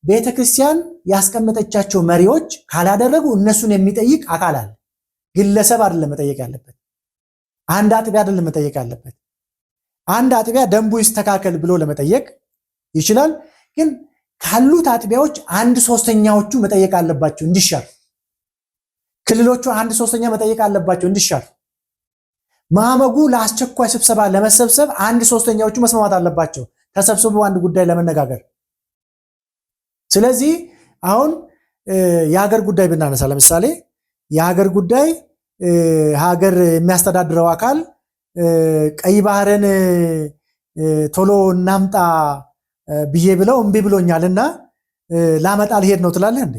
ቤተክርስቲያን ያስቀመጠቻቸው መሪዎች ካላደረጉ እነሱን የሚጠይቅ አካል አለ። ግለሰብ አይደለም መጠየቅ ያለበት፣ አንድ አጥቢያ አይደለም መጠየቅ ያለበት። አንድ አጥቢያ ደንቡ ይስተካከል ብሎ ለመጠየቅ ይችላል። ግን ካሉት አጥቢያዎች 1/3ኛዎቹ መጠየቅ አለባቸው እንዲሻር። ክልሎቹ 1/3ኛ መጠየቅ አለባቸው እንዲሻር። ማዕመጉ ለአስቸኳይ ስብሰባ ለመሰብሰብ 1/3ኛዎቹ መስማማት አለባቸው ተሰብስበው አንድ ጉዳይ ለመነጋገር። ስለዚህ አሁን የሀገር ጉዳይ ብናነሳ ለምሳሌ የሀገር ጉዳይ ሀገር የሚያስተዳድረው አካል ቀይ ባህርን ቶሎ እናምጣ ብዬ ብለው እምቢ ብሎኛልና ላመጣ ልሄድ ነው ትላለህ እንዴ?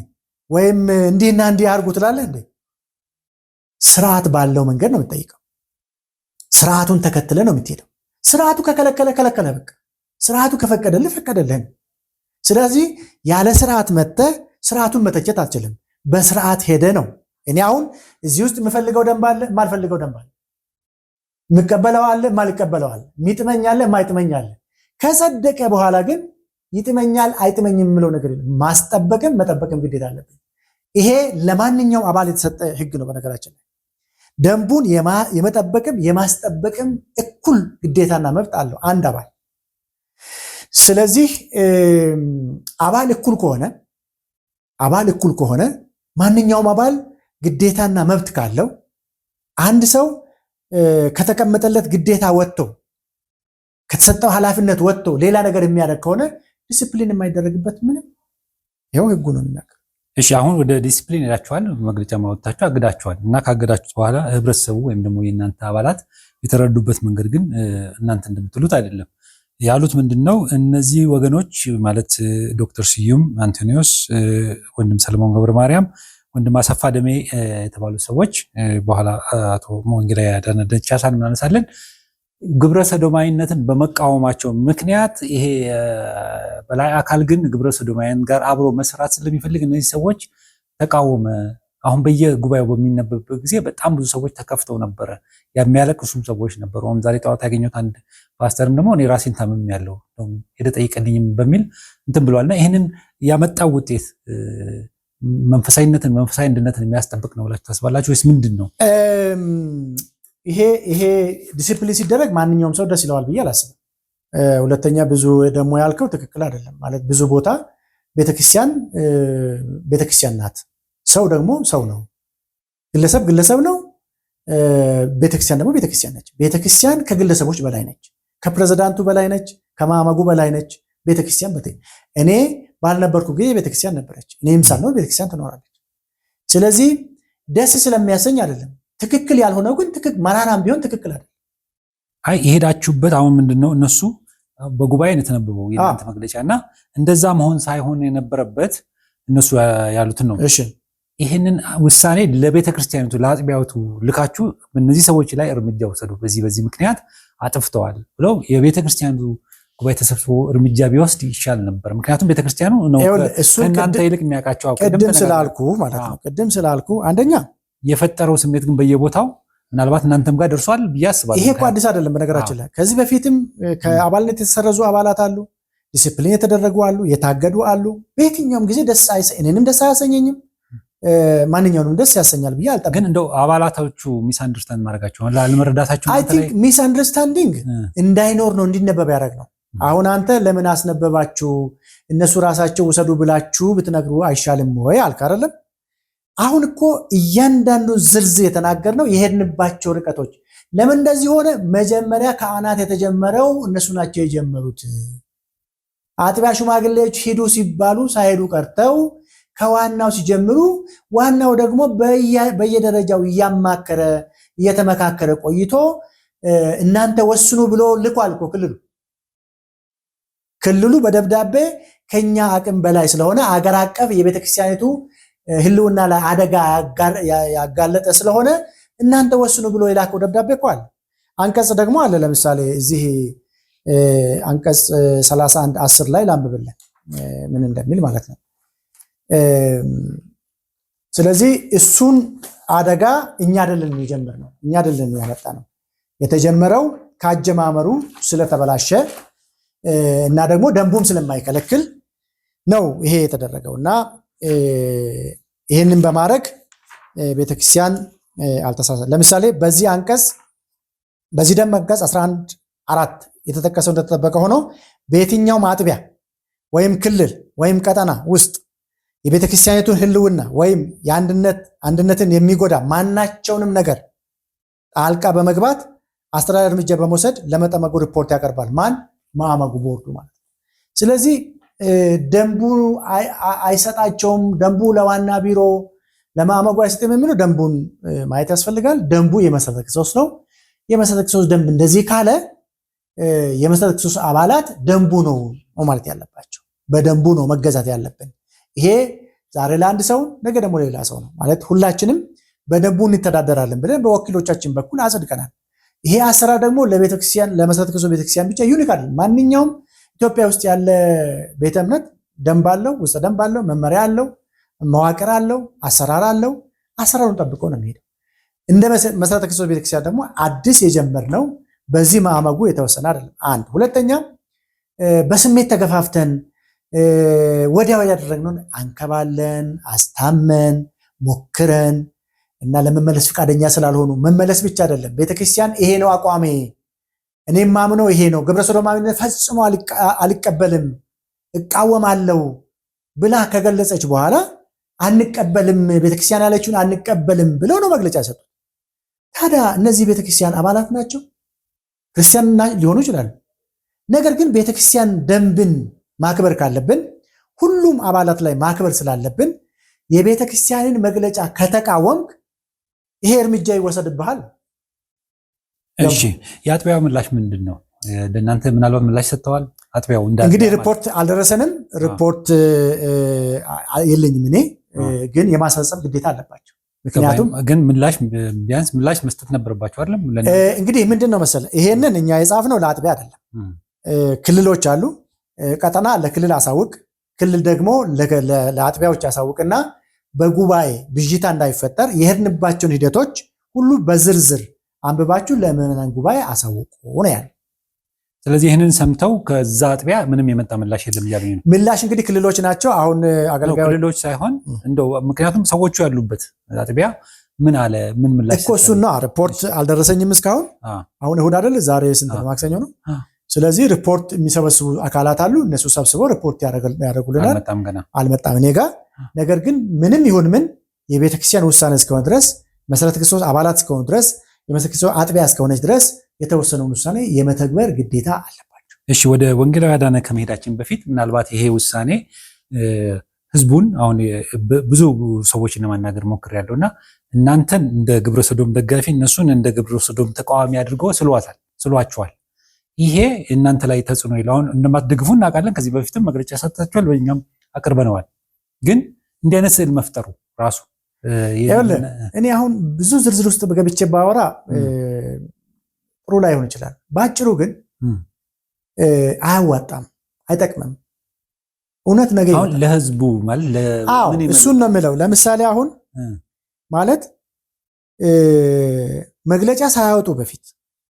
ወይም እንዲህና እንዲህ አድርጉ ትላለህ እንዴ? ስርዓት ባለው መንገድ ነው የምትጠይቀው። ስርዓቱን ተከትለ ነው የምትሄደው። ስርዓቱ ከከለከለ ከለከለ፣ በቃ ስርዓቱ ከፈቀደልህ ፈቀደልህ። ስለዚህ ያለ ስርዓት መጥተህ ስርዓቱን መተቸት አትችልም። በስርዓት ሄደ ነው። እኔ አሁን እዚህ ውስጥ የምፈልገው ደንብ አለ፣ የማልፈልገው ደንብ አለ፣ የምቀበለው አለ፣ የማልቀበለው አለ፣ የሚጥመኝ አለ፣ የማይጥመኝ አለ። ከጸደቀ በኋላ ግን ይጥመኛል አይጥመኝም የምለው ነገር የለም። ማስጠበቅም መጠበቅም ግዴታ አለብን። ይሄ ለማንኛውም አባል የተሰጠ ህግ ነው። በነገራችን ላይ ደንቡን የመጠበቅም የማስጠበቅም እኩል ግዴታና መብት አለው አንድ አባል። ስለዚህ አባል እኩል ከሆነ ማንኛውም አባል ግዴታና መብት ካለው አንድ ሰው ከተቀመጠለት ግዴታ ወጥቶ ከተሰጠው ኃላፊነት ወጥቶ ሌላ ነገር የሚያደርግ ከሆነ ዲሲፕሊን የማይደረግበት ምንም ይኸው ህጉ ነው የሚናገር። እሺ አሁን ወደ ዲሲፕሊን ሄዳችኋል፣ መግለጫ ማውጣታችሁ አግዳችኋል እና ካገዳችሁት በኋላ ህብረተሰቡ ወይም ደግሞ የእናንተ አባላት የተረዱበት መንገድ ግን እናንተ እንደምትሉት አይደለም። ያሉት ምንድነው? እነዚህ ወገኖች ማለት ዶክተር ስዩም አንቶኒዮስ፣ ወንድም ሰለሞን ገብረ ማርያም፣ ወንድም አሰፋ ደሜ የተባሉ ሰዎች በኋላ አቶ ወንጌላዊ አዳነ ደቻሳን እናነሳለን። ግብረ ሰዶማዊነትን በመቃወማቸው ምክንያት ይሄ በላይ አካል ግን ግብረ ሰዶማውያን ጋር አብሮ መስራት ስለሚፈልግ እነዚህ ሰዎች ተቃወመ። አሁን በየጉባኤው በሚነበብበት ጊዜ በጣም ብዙ ሰዎች ተከፍተው ነበረ፣ የሚያለቅሱም ሰዎች ነበሩ። አሁን ዛሬ ጠዋት ያገኘሁት አንድ ፓስተርም ደግሞ እኔ ራሴን ታምሜያለሁ ሄደህ ጠይቀልኝም በሚል እንትን ብሏልና ይህንን ያመጣው ውጤት መንፈሳዊ አንድነትን የሚያስጠብቅ ነው ብላችሁ ታስባላችሁ ወይስ ምንድን ነው? ይሄ ዲሲፕሊን ሲደረግ ማንኛውም ሰው ደስ ይለዋል ብዬ አላስብም። ሁለተኛ ብዙ ደግሞ ያልከው ትክክል አይደለም። ማለት ብዙ ቦታ ቤተክርስቲያን ናት፣ ሰው ደግሞ ሰው ነው፣ ግለሰብ ነው፣ ቤተክርስቲያን ደግሞ ቤተክርስቲያን ነች። ቤተክርስቲያን ከግለሰቦች በላይ ነች፣ ከፕሬዝዳንቱ በላይ ነች፣ ከማዕመጉ በላይ ነች። ቤተክርስቲያን እኔ ባልነበርኩ ጊዜ ቤተክርስቲያን ነበረች፣ እኔም ሳልኖር ቤተክርስቲያን ትኖራለች። ስለዚህ ደስ ስለሚያሰኝ አይደለም። ትክክል ያልሆነው ግን መራራም ቢሆን ትክክል አይደለም። አይ የሄዳችሁበት አሁን ምንድነው እነሱ በጉባኤ ነው የተነበበው የእናንተ መግለጫ እና እንደዛ መሆን ሳይሆን የነበረበት እነሱ ያሉትን ነው። እሺ ይህንን ውሳኔ ለቤተ ክርስቲያኒቱ ለአጥቢያቱ ልካችሁ በእነዚህ ሰዎች ላይ እርምጃ ወሰዱ፣ በዚህ ምክንያት አጥፍተዋል ብለው የቤተ ክርስቲያኒቱ ጉባኤ ተሰብስቦ እርምጃ ቢወስድ ይሻል ነበር። ምክንያቱም ቤተ ክርስቲያኑ ነው ከእናንተ ይልቅ የሚያውቃቸው። ቅድም ስላልኩ አንደኛ የፈጠረው ስሜት ግን በየቦታው ምናልባት እናንተም ጋር ደርሷል ብዬ አስባለሁ። ይሄ እኮ አዲስ አይደለም። በነገራችን ላይ ከዚህ በፊትም ከአባልነት የተሰረዙ አባላት አሉ፣ ዲሲፕሊን የተደረጉ አሉ፣ የታገዱ አሉ። በየትኛውም ጊዜ እኔንም ደስ አያሰኘኝም፣ ማንኛውንም ደስ ያሰኛል ብዬ አልጠብቅም። ግን እንደው አባላቶቹ ሚስ አንደርስታንድ ማድረጋቸው አለመረዳታቸው አይ ቲንክ ሚስ አንደርስታንዲንግ እንዳይኖር ነው እንዲነበብ ያደረግ ነው። አሁን አንተ ለምን አስነበባችሁ እነሱ ራሳቸው ውሰዱ ብላችሁ ብትነግሩ አይሻልም ወይ አልክ አይደለም? አሁን እኮ እያንዳንዱ ዝርዝር የተናገርነው የሄድንባቸው ርቀቶች ለምን እንደዚህ ሆነ። መጀመሪያ ከአናት የተጀመረው እነሱ ናቸው የጀመሩት። አጥቢያ ሽማግሌዎች ሂዱ ሲባሉ ሳይሄዱ ቀርተው ከዋናው ሲጀምሩ፣ ዋናው ደግሞ በየደረጃው እያማከረ እየተመካከረ ቆይቶ እናንተ ወስኑ ብሎ ልኳል እኮ ክልሉ በደብዳቤ ከኛ አቅም በላይ ስለሆነ አገር አቀፍ የቤተክርስቲያኒቱ ህልውና ላይ አደጋ ያጋለጠ ስለሆነ እናንተ ወስኑ ብሎ የላከው ደብዳቤ እኮ አለ። አንቀጽ ደግሞ አለ። ለምሳሌ እዚህ አንቀጽ 31:10 ላይ ላንብብልን ምን እንደሚል ማለት ነው። ስለዚህ እሱን አደጋ እኛ አይደለን የጀመርነው፣ እኛ አይደለን ያመጣነው። የተጀመረው ካጀማመሩ ስለተበላሸ እና ደግሞ ደንቡም ስለማይከለክል ነው ይሄ የተደረገውና ይህንን በማድረግ ቤተክርስቲያን አልተሳሳተም። ለምሳሌ በዚህ ደንብ አንቀጽ 11:4 የተጠቀሰው እንደተጠበቀ ሆኖ በየትኛውም አጥቢያ ወይም ክልል ወይም ቀጠና ውስጥ የቤተክርስቲያኒቱን ህልውና ወይም አንድነትን የሚጎዳ ማናቸውንም ነገር ጣልቃ በመግባት አስተዳደር እርምጃ በመውሰድ ለመጠመቁ ሪፖርት ያቀርባል። ማን? ማዕመጉ፣ ቦርዱ ማለት ነው። ስለዚህ ደንቡ አይሰጣቸውም። ደንቡ ለዋና ቢሮ ለማዕመጉ አይሰጥም የሚለው ደንቡን ማየት ያስፈልጋል። ደንቡ የመሰረተ ክርስቶስ ነው። የመሰረተ ክርስቶስ ደንብ እንደዚህ ካለ የመሰረተ ክርስቶስ አባላት ደንቡ ነው ማለት ያለባቸው፣ በደንቡ ነው መገዛት ያለብን። ይሄ ዛሬ ለአንድ ሰው ነገ ደግሞ ሌላ ሰው ነው ማለት ሁላችንም በደንቡ እንተዳደራለን ብለን በወኪሎቻችን በኩል አጽድቀናል። ይሄ አሰራር ደግሞ ለቤተክርስቲያን ለመሰረተ ክርስቶስ ቤተክርስቲያን ብቻ ዩኒክ አይደለም። ማንኛውም ኢትዮጵያ ውስጥ ያለ ቤተ እምነት ደንብ አለው፣ ውስጥ ደንብ አለው፣ መመሪያ አለው፣ መዋቅር አለው፣ አሰራር አለው። አሰራሩን ጠብቆ ነው የሚሄደው። እንደ መሰረተ ክርስቶስ ቤተክርስቲያን ደግሞ አዲስ የጀመርነው በዚህ ማዕመጉ የተወሰነ አይደለም። አንድ ሁለተኛ በስሜት ተገፋፍተን ወዲያው ያደረግነውን አንከባለን፣ አስታመን፣ ሞክረን እና ለመመለስ ፈቃደኛ ስላልሆኑ መመለስ ብቻ አይደለም። ቤተክርስቲያን ይሄ ነው አቋሜ፣ እኔም ማምነው ይሄ ነው፣ ግብረ ሰዶማዊነት ፈጽሞ አልቀበልም፣ እቃወማለሁ ብላ ከገለጸች በኋላ አንቀበልም፣ ቤተክርስቲያን ያለችውን አንቀበልም ብለው ነው መግለጫ ሰጡት። ታዲያ እነዚህ ቤተክርስቲያን አባላት ናቸው፣ ክርስቲያን ሊሆኑ ይችላሉ። ነገር ግን ቤተክርስቲያን ደንብን ማክበር ካለብን ሁሉም አባላት ላይ ማክበር ስላለብን የቤተክርስቲያንን መግለጫ ከተቃወምክ ይሄ እርምጃ ይወሰድብሃል። እሺ፣ የአጥቢያው ምላሽ ምንድን ነው? ለእናንተ ምናልባት ምላሽ ሰጥተዋል? አጥቢያው እንግዲህ ሪፖርት አልደረሰንም፣ ሪፖርት የለኝም እኔ፣ ግን የማስፈጸም ግዴታ አለባቸው። ምክንያቱም ግን ቢያንስ ምላሽ መስጠት ነበረባቸው አይደለም። እንግዲህ ምንድነው መሰለህ ይሄንን እኛ የጻፍነው ለአጥቢያ አይደለም። ክልሎች አሉ፣ ቀጠና ለክልል አሳውቅ፣ ክልል ደግሞ ለአጥቢያዎች አሳውቅና በጉባኤ ብዥታ እንዳይፈጠር የሄድንባቸውን ሂደቶች ሁሉ በዝርዝር አንብባችሁ ለምዕመናን ጉባኤ አሳውቁ ነው ያለው። ስለዚህ ይህንን ሰምተው ከዛ አጥቢያ ምንም የመጣ ምላሽ የለም እያሉኝ ነው። ምላሽ እንግዲህ ክልሎች ናቸው አሁን አገልጋዮች ክልሎች ሳይሆን እንደው ምክንያቱም ሰዎቹ ያሉበት አጥቢያ ምን አለ ምን ምላሽ እኮ እሱና ሪፖርት አልደረሰኝም እስካሁን። አሁን እሑድ አይደል? ዛሬ ስንት ነው? ማክሰኞ ነው። ስለዚህ ሪፖርት የሚሰበስቡ አካላት አሉ። እነሱ ሰብስበው ሪፖርት ያደርጉልናል። አልመጣም እኔ ጋር። ነገር ግን ምንም ይሁን ምን የቤተክርስቲያን ውሳኔ እስከሆነ ድረስ መሰረተ ክርስቶስ አባላት እስከሆኑ ድረስ የመሰረተ ክርስቶስ አጥቢያ እስከሆነች ድረስ የተወሰነውን ውሳኔ የመተግበር ግዴታ አለባቸው። እሺ፣ ወደ ወንጌላዊ አዳነ ከመሄዳችን በፊት ምናልባት ይሄ ውሳኔ ህዝቡን አሁን ብዙ ሰዎችን ለማናገር ሞክሬያለሁና እናንተን እንደ ግብረ ሰዶም ደጋፊ እነሱን እንደ ግብረ ሰዶም ተቃዋሚ አድርገው ስሏቸዋል። ይሄ እናንተ ላይ ተጽዕኖ ይላውን እንደማትደግፉ እናውቃለን። ከዚህ በፊትም መግለጫ ሰጥታችኋል፣ በእኛም አቅርበነዋል። ግን እንዲህ አይነት ስዕል መፍጠሩ ራሱ እኔ አሁን ብዙ ዝርዝር ውስጥ በገብቼ ባወራ ጥሩ ላይሆን ይችላል። በአጭሩ ግን አያዋጣም፣ አይጠቅምም። እውነት ነገር አሁን ለህዝቡ ማለት እሱን ነው የምለው። ለምሳሌ አሁን ማለት መግለጫ ሳያወጡ በፊት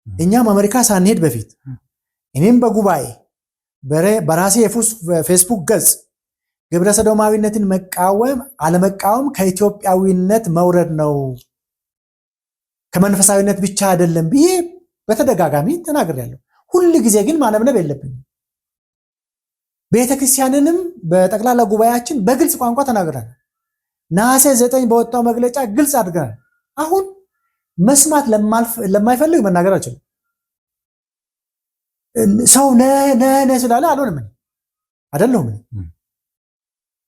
እኛም አሜሪካ ሳንሄድ በፊት እኔም በጉባኤ በራሴ የፌስቡክ ገጽ ግብረ ሰዶማዊነትን መቃወም አለመቃወም ከኢትዮጵያዊነት መውረድ ነው፣ ከመንፈሳዊነት ብቻ አይደለም ብዬ በተደጋጋሚ ተናግሬያለሁ። ሁል ጊዜ ግን ማነብነብ የለብንም። ቤተክርስቲያንንም በጠቅላላ ጉባኤያችን በግልጽ ቋንቋ ተናግረናል። ነሐሴ 9 በወጣው መግለጫ ግልጽ አድርገናል። አሁን መስማት ለማይፈልግ መናገር አልችልም። ሰው ነነ ስላለ አልሆንም አይደለሁም።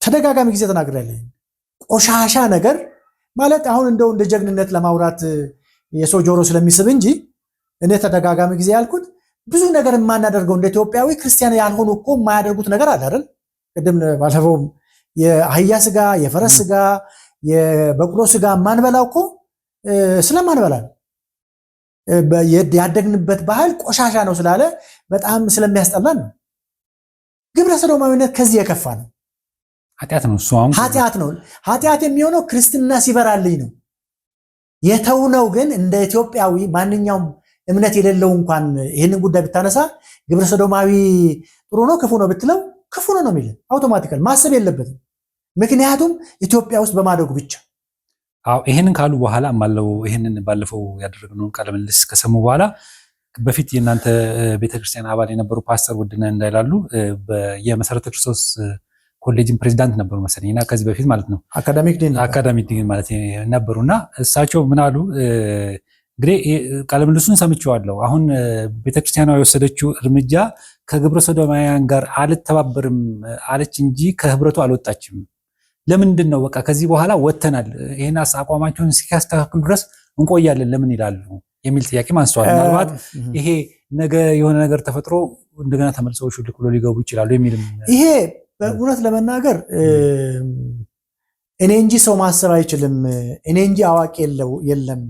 ተደጋጋሚ ጊዜ ተናግሬያለሁ። ቆሻሻ ነገር ማለት አሁን እንደው እንደ ጀግንነት ለማውራት የሰው ጆሮ ስለሚስብ እንጂ እኔ ተደጋጋሚ ጊዜ ያልኩት ብዙ ነገር የማናደርገው እንደ ኢትዮጵያዊ ክርስቲያን ያልሆኑ እኮ የማያደርጉት ነገር አለ አይደል? ቅድም ባለፈው የአህያ ስጋ፣ የፈረስ ስጋ፣ የበቅሎ ስጋ ማንበላው እኮ ስለማንበላ ያደግንበት ባህል ቆሻሻ ነው ስላለ በጣም ስለሚያስጠላን ነው። ግብረ ሰዶማዊነት ከዚህ የከፋ ነው። ኃጢአት ነው። ኃጢአት ነው። ኃጢአት የሚሆነው ክርስትና ሲበራልኝ ነው። የተውነው ግን እንደ ኢትዮጵያዊ ማንኛውም እምነት የሌለው እንኳን ይህንን ጉዳይ ብታነሳ ግብረ ሰዶማዊ ጥሩ ነው ክፉ ነው ብትለው ክፉ ነው የሚል አውቶማቲካል ማሰብ የለበትም። ምክንያቱም ኢትዮጵያ ውስጥ በማደጉ ብቻ። ይህንን ካሉ በኋላ ማለው ይህንን ባለፈው ያደረግነውን ቃለ ምልልስ ከሰሙ በኋላ በፊት የእናንተ ቤተክርስቲያን አባል የነበሩ ፓስተር ውድነህ እንዳይላሉ የመሰረተ ክርስቶስ ኮሌጅን ፕሬዚዳንት ነበሩ መሰለኝ እና ከዚህ በፊት ማለት ነው አካዳሚክ ዲን ማለት ነበሩና እሳቸው ምን አሉ? እንግዲህ ቃለ ምልልሱን ሰምቼዋለሁ። አሁን ቤተክርስቲያኗ የወሰደችው እርምጃ ከግብረ ሰዶማውያን ጋር አልተባበርም አለች እንጂ ከህብረቱ አልወጣችም። ለምንድን ነው በቃ ከዚህ በኋላ ወጥተናል፣ ይህን አቋማቸውን እስኪያስተካክሉ ድረስ እንቆያለን ለምን ይላሉ የሚል ጥያቄ አንስተዋል። ምናልባት ይሄ ነገ የሆነ ነገር ተፈጥሮ እንደገና ተመልሰው ሹልክ ብሎ ሊገቡ ይችላሉ የሚልም ይሄ በእውነት ለመናገር እኔ እንጂ ሰው ማሰብ አይችልም፣ እኔ እንጂ አዋቂ የለም፣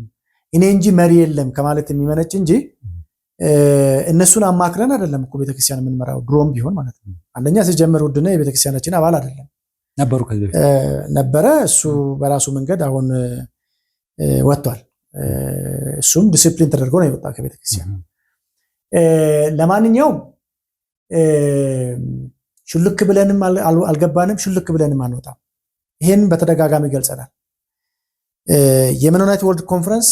እኔ እንጂ መሪ የለም ከማለት የሚመነጭ እንጂ እነሱን አማክረን አይደለም እኮ ቤተክርስቲያን የምንመራው ድሮም ቢሆን ማለት ነው። አንደኛ ሲጀምር ውድነህ የቤተክርስቲያናችን አባል አይደለም ነበረ። እሱ በራሱ መንገድ አሁን ወጥቷል። እሱም ዲሲፕሊን ተደርጎ ነው የወጣ ከቤተክርስቲያን። ለማንኛውም ሽልክ ብለንም አልገባንም፣ ሽልክ ብለንም አንወጣም። ይህን በተደጋጋሚ ገልጸናል። የመኖናይት ወርልድ ኮንፈረንስ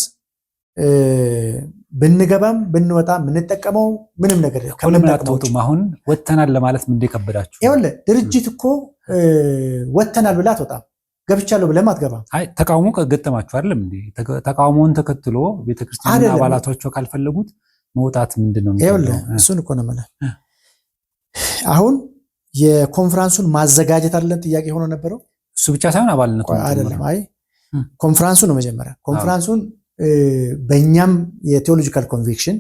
ብንገባም ብንወጣ የምንጠቀመው ምንም ነገር ከምንጠቀመው አሁን ወጥተናል ለማለት ምን እንደከበዳችሁ? ይኸውልህ ድርጅት እኮ ወጥተናል ብለህ አትወጣም፣ ገብቻለሁ ብለህም አትገባም። ተቃውሞ ከገጠማችሁ አይደለም እንዴ? ተቃውሞውን ተከትሎ ቤተክርስቲያን አባላቶቿ ካልፈለጉት መውጣት ምንድን ነው? ይኸውልህ እሱን እኮ ነው የምልህ። አሁን የኮንፈረንሱን ማዘጋጀት አይደለም ጥያቄ ሆኖ ነበረው። እሱ ብቻ ሳይሆን አባልነቱ አይደለም። አይ ኮንፈረንሱ ነው መጀመሪያ። ኮንፈረንሱን በእኛም የቴዎሎጂካል ኮንቪክሽን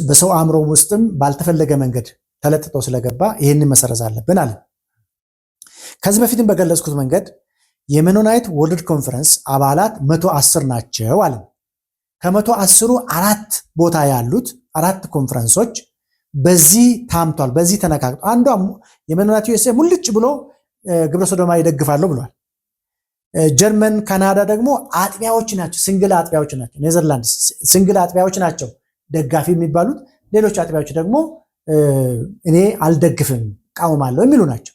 በሰው አእምሮ ውስጥም ባልተፈለገ መንገድ ተለጥጦ ስለገባ ይህንን መሰረዝ አለብን አለ። ከዚህ በፊትም በገለጽኩት መንገድ የሜኖናይት ወርልድ ኮንፈረንስ አባላት 110 ናቸው አለ። ከ110ሩ 4 ቦታ ያሉት 4 ኮንፈረንሶች በዚህ ታምቷል፣ በዚህ ተነካክቷል። አንዷ የሜኖናይት ዩኤስኤ ሙልጭ ብሎ ግብረ ሰዶማ ይደግፋሉ ብሏል። ጀርመን፣ ካናዳ ደግሞ አጥቢያዎች ናቸው፣ ሲንግል አጥቢያዎች ናቸው። ኔዘርላንድስ ሲንግል አጥቢያዎች ናቸው ደጋፊ የሚባሉት። ሌሎች አጥቢያዎች ደግሞ እኔ አልደግፍም ቃወማለሁ የሚሉ ናቸው።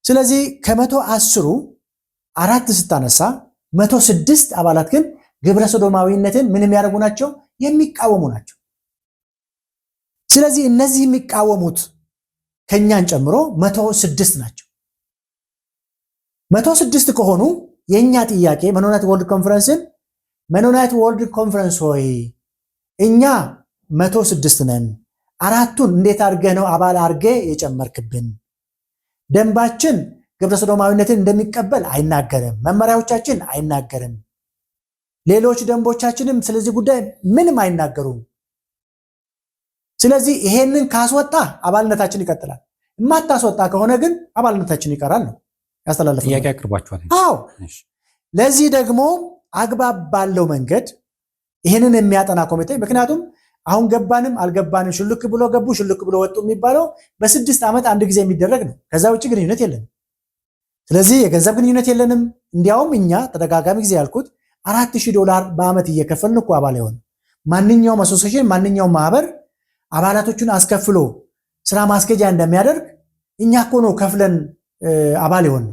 ስለዚህ ከ110ሩ 4 ስታነሳ 106 አባላት ግን ግብረ ሰዶማዊነትን ምን የሚያደርጉ ናቸው? የሚቃወሙ ናቸው። ስለዚህ እነዚህ የሚቃወሙት ከኛን ጨምሮ 106 ናቸው። 106 ከሆኑ የኛ ጥያቄ ሜኖናይት ወርልድ ኮንፈረንስን ሜኖናይት ወርልድ ኮንፈረንስ ሆይ እኛ 106 ነን፣ 4ቱን እንዴት አድርገህ ነው አባል አድርገህ የጨመርክብን? ደንባችን ግብረ ሰዶማዊነትን እንደሚቀበል አይናገርም፣ መመሪያዎቻችን አይናገርም፣ ሌሎች ደንቦቻችንም ስለዚህ ጉዳይ ምንም አይናገሩም። ስለዚህ ይሄንን ካስወጣ አባልነታችን ይቀጥላል፣ የማታስወጣ ከሆነ ግን አባልነታችን ይቀራል ነው ያስተላለፈው። ጥያቄ አቅርባችኋል? አዎ። ለዚህ ደግሞ አግባብ ባለው መንገድ ይህንን የሚያጠና ኮሚቴ፣ ምክንያቱም አሁን ገባንም አልገባንም ሽልክ ብሎ ገቡ ሽልክ ብሎ ወጡ የሚባለው በ6 ዓመት አንድ ጊዜ የሚደረግ ነው። ከዛ ውጭ ግንኙነት የለንም። ስለዚህ የገንዘብ ግንኙነት የለንም። እንዲያውም እኛ ተደጋጋሚ ጊዜ ያልኩት $4,000 በዓመት እየከፈልን እኮ አባል የሆነ ማንኛውም አሶሲዬሽን ማንኛውም ማህበር አባላቶቹን አስከፍሎ ስራ ማስኬጃ እንደሚያደርግ እኛ እኮ ነው ከፍለን አባል የሆነ።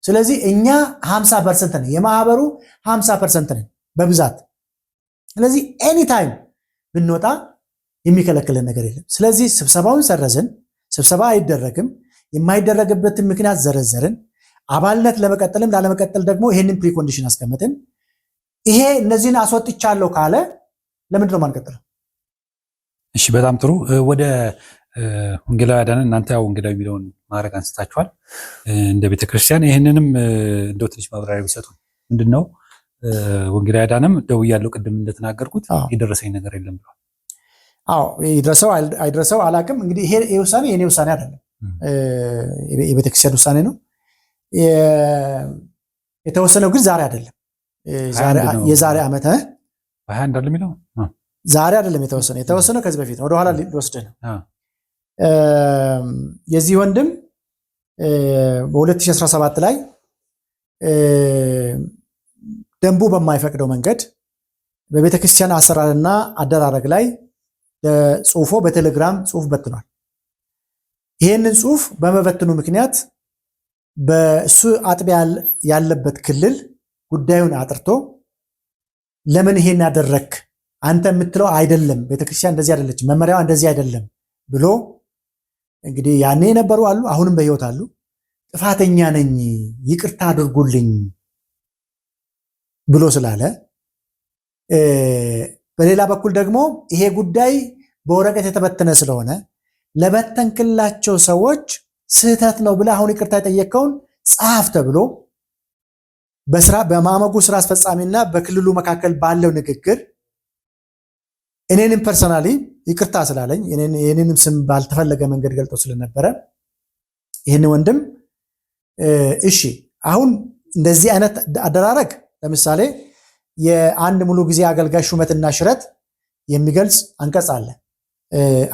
ስለዚህ እኛ 50% ነን፣ የማህበሩ 50% ነን በብዛት። ስለዚህ ኤኒታይም ብንወጣ የሚከለክለን ነገር የለም። ስለዚህ ስብሰባውን ሰረዝን፣ ስብሰባ አይደረግም፣ የማይደረግበትን ምክንያት ዘረዘርን፣ አባልነት ለመቀጠልም ላለመቀጠል ደግሞ ይሄንን ፕሪኮንዲሽን አስቀመጥን። ይሄ እነዚህን አስወጥቻለሁ ካለ ለምንድን ነው ማንቀጥለው? እሺ፣ በጣም ጥሩ። ወደ ወንጌላዊ አዳነ፣ እናንተ ያው ወንጌላዊ የሚለውን ማዕረግ አንስታችኋል እንደ ቤተክርስቲያን። ይህንንም እንደው ትንሽ ማብራሪያ ቢሰጡ። ምንድነው ወንጌላዊ አዳነም ደውያለሁ ቅድም እንደተናገርኩት የደረሰኝ ነገር የለም ብሏል። አዎ፣ ይድረሰው አይድረሰው አላቅም። እንግዲህ ይሄ ውሳኔ የኔ ውሳኔ አይደለም፣ የቤተክርስቲያን ውሳኔ ነው። የተወሰነው ግን ዛሬ አይደለም፣ የዛሬ ዓመት 21 አይደለም የሚለው ዛሬ አይደለም የተወሰነው ከዚህ በፊት ነው። ወደኋላ ሊወስድ ነው። የዚህ ወንድም በ2017 ላይ ደንቡ በማይፈቅደው መንገድ በቤተክርስቲያን አሰራርና አደራረግ ላይ ጽሁፎ በቴሌግራም ጽሁፍ በትኗል። ይህንን ጽሁፍ በመበትኑ ምክንያት በእሱ አጥቢያ ያለበት ክልል ጉዳዩን አጥርቶ ለምን ይሄን ያደረክ አንተ የምትለው አይደለም፣ ቤተክርስቲያን እንደዚህ አይደለች፣ መመሪያዋ እንደዚህ አይደለም ብሎ እንግዲህ ያኔ የነበሩ አሉ፣ አሁንም በህይወት አሉ። ጥፋተኛ ነኝ ይቅርታ አድርጉልኝ ብሎ ስላለ፣ በሌላ በኩል ደግሞ ይሄ ጉዳይ በወረቀት የተበተነ ስለሆነ ለበተንክላቸው ሰዎች ስህተት ነው ብለህ አሁን ይቅርታ የጠየቀውን ጻፍ ተብሎ በማዕመጉ ስራ አስፈጻሚና በክልሉ መካከል ባለው ንግግር እኔንም ፐርሰናሊ ይቅርታ ስላለኝ የኔንም ስም ባልተፈለገ መንገድ ገልጦ ስለነበረ ይህን ወንድም እሺ አሁን እንደዚህ አይነት አደራረግ ለምሳሌ የአንድ ሙሉ ጊዜ አገልጋይ ሹመትና ሽረት የሚገልጽ አንቀጽ አለ።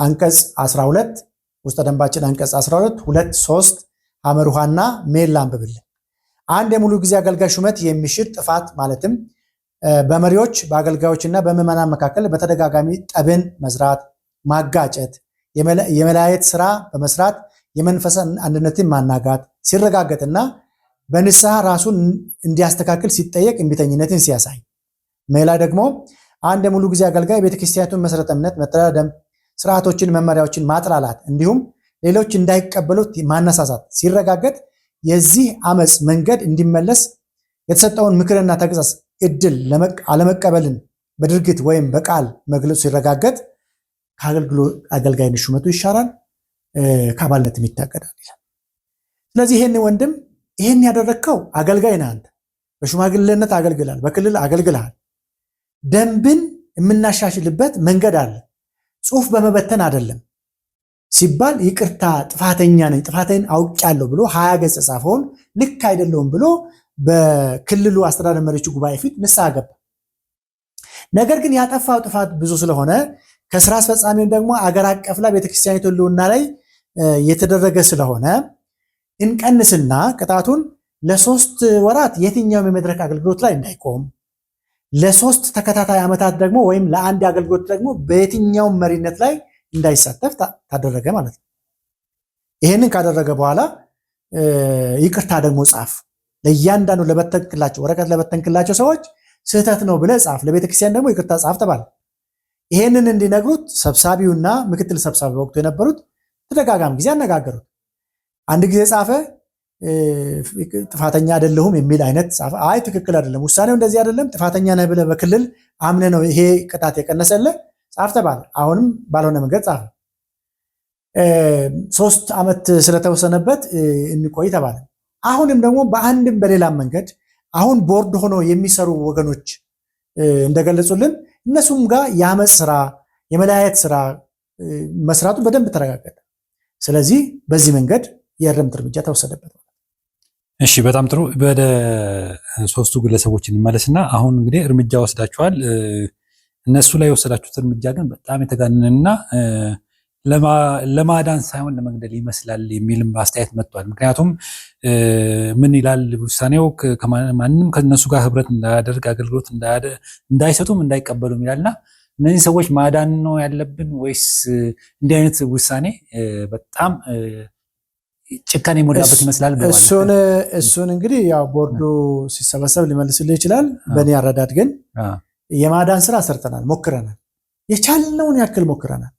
አንቀጽ 12 ውስጥ ደንባችን አንቀጽ 12 2 3 ሐመሩሃና ሜል አንብብል። አንድ የሙሉ ጊዜ አገልጋይ ሹመት የሚሽር ጥፋት ማለትም በመሪዎች በአገልጋዮችና በምዕመናን መካከል በተደጋጋሚ ጠብን መስራት፣ ማጋጨት፣ የመለያየት ስራ በመስራት የመንፈስ አንድነትን ማናጋት ሲረጋገጥና በንስሐ ራሱን እንዲያስተካክል ሲጠየቅ እምቢተኝነትን ሲያሳይ፣ ሜላ ደግሞ አንድ የሙሉ ጊዜ አገልጋይ ቤተክርስቲያኑን መሰረተ እምነት፣ መተዳደሪያ ደንብ፣ ስርዓቶችን፣ መመሪያዎችን ማጥላላት እንዲሁም ሌሎች እንዳይቀበሉት ማነሳሳት ሲረጋገጥ የዚህ አመፅ መንገድ እንዲመለስ የተሰጠውን ምክርና ተግሳጽ እድል አለመቀበልን በድርጊት ወይም በቃል መግለጹ ሲረጋገጥ ከአገልጋይነት ሹመቱ ይሻራል፣ ከአባልነትም ይታገዳል ይላል። ስለዚህ ይሄን ወንድም ይሄን ያደረግከው አገልጋይ ነህ አንተ፣ በሽማግሌነት አገልግላል፣ በክልል አገልግልሃል። ደንብን የምናሻሽልበት መንገድ አለ፣ ጽሁፍ በመበተን አይደለም። ሲባል ይቅርታ ጥፋተኛ ነኝ ጥፋቴን አውቄያለሁ ብሎ 20 ገጽ ጻፈውን ልክ አይደለውም ብሎ በክልሉ አስተዳደር መሪዎች ጉባኤ ፊት ንስሐ ገባ። ነገር ግን ያጠፋው ጥፋት ብዙ ስለሆነ ከስራ አስፈጻሚው ደግሞ አገር አቀፍ ላይ ቤተክርስቲያኒቱ ሕልውና ላይ የተደረገ ስለሆነ እንቀንስና ቅጣቱን ለ3 ወራት የትኛውም የመድረክ አገልግሎት ላይ እንዳይቆም ለ3 ተከታታይ ዓመታት ደግሞ ወይም ለአንድ አገልግሎት ደግሞ በየትኛውም መሪነት ላይ እንዳይሳተፍ ታደረገ ማለት ነው። ይሄንን ካደረገ በኋላ ይቅርታ ደግሞ ጻፍ። ለእያንዳንዱ ለበተንክላቸው ወረቀት ለበተንክላቸው ሰዎች ስህተት ነው ብለህ ጻፍ፣ ለቤተክርስቲያን ደግሞ ይቅርታ ጻፍ ተባለ። ይሄንን እንዲነግሩት ሰብሳቢውና ምክትል ሰብሳቢ ወቅቱ የነበሩት ተደጋጋሚ ጊዜ አነጋገሩት። አንድ ጊዜ ጻፈ፣ ጥፋተኛ አይደለሁም የሚል አይነት ጻፈ። አይ ትክክል አይደለም፣ ውሳኔው እንደዚህ አይደለም፣ ጥፋተኛ ነህ ብለህ በክልል አምነህ ነው ይሄ ቅጣት የቀነሰልህ ጻፍ ተባለ። አሁንም ባልሆነ መንገድ ጻፈ። 3 ዓመት ስለተወሰነበት እንቆይ ተባለ። አሁንም ደግሞ በአንድም በሌላም መንገድ አሁን ቦርድ ሆኖ የሚሰሩ ወገኖች እንደገለጹልን እነሱም ጋር የአመፅ ስራ የመለያየት ስራ መስራቱ በደንብ ተረጋገጠ። ስለዚህ በዚህ መንገድ የእርምት እርምጃ ተወሰደበት። እሺ በጣም ጥሩ። ወደ 3ቱ ግለሰቦች እንመለስና አሁን እንግዲህ እርምጃ ወስዳችኋል። እነሱ ላይ የወሰዳችሁት እርምጃ ግን በጣም የተጋነነና ለማዳን ሳይሆን ለመግደል ይመስላል የሚልም አስተያየት መጥቷል። ምክንያቱም ምን ይላል ውሳኔው? ማንም ከነሱ ጋር ህብረት እንዳያደርግ አገልግሎት እንዳይሰጡም እንዳይቀበሉም ይላልና እነዚህ ሰዎች ማዳን ነው ያለብን ወይስ እንዲህ አይነት ውሳኔ በጣም ጭካኔ የሞላበት ይመስላል? እሱን እንግዲህ ያው ቦርዱ ሲሰበሰብ ሊመልስልህ ይችላል። በእኔ አረዳድ ግን የማዳን ስራ ሰርተናል፣ ሞክረናል፣ የቻልነውን ያክል ሞክረናል።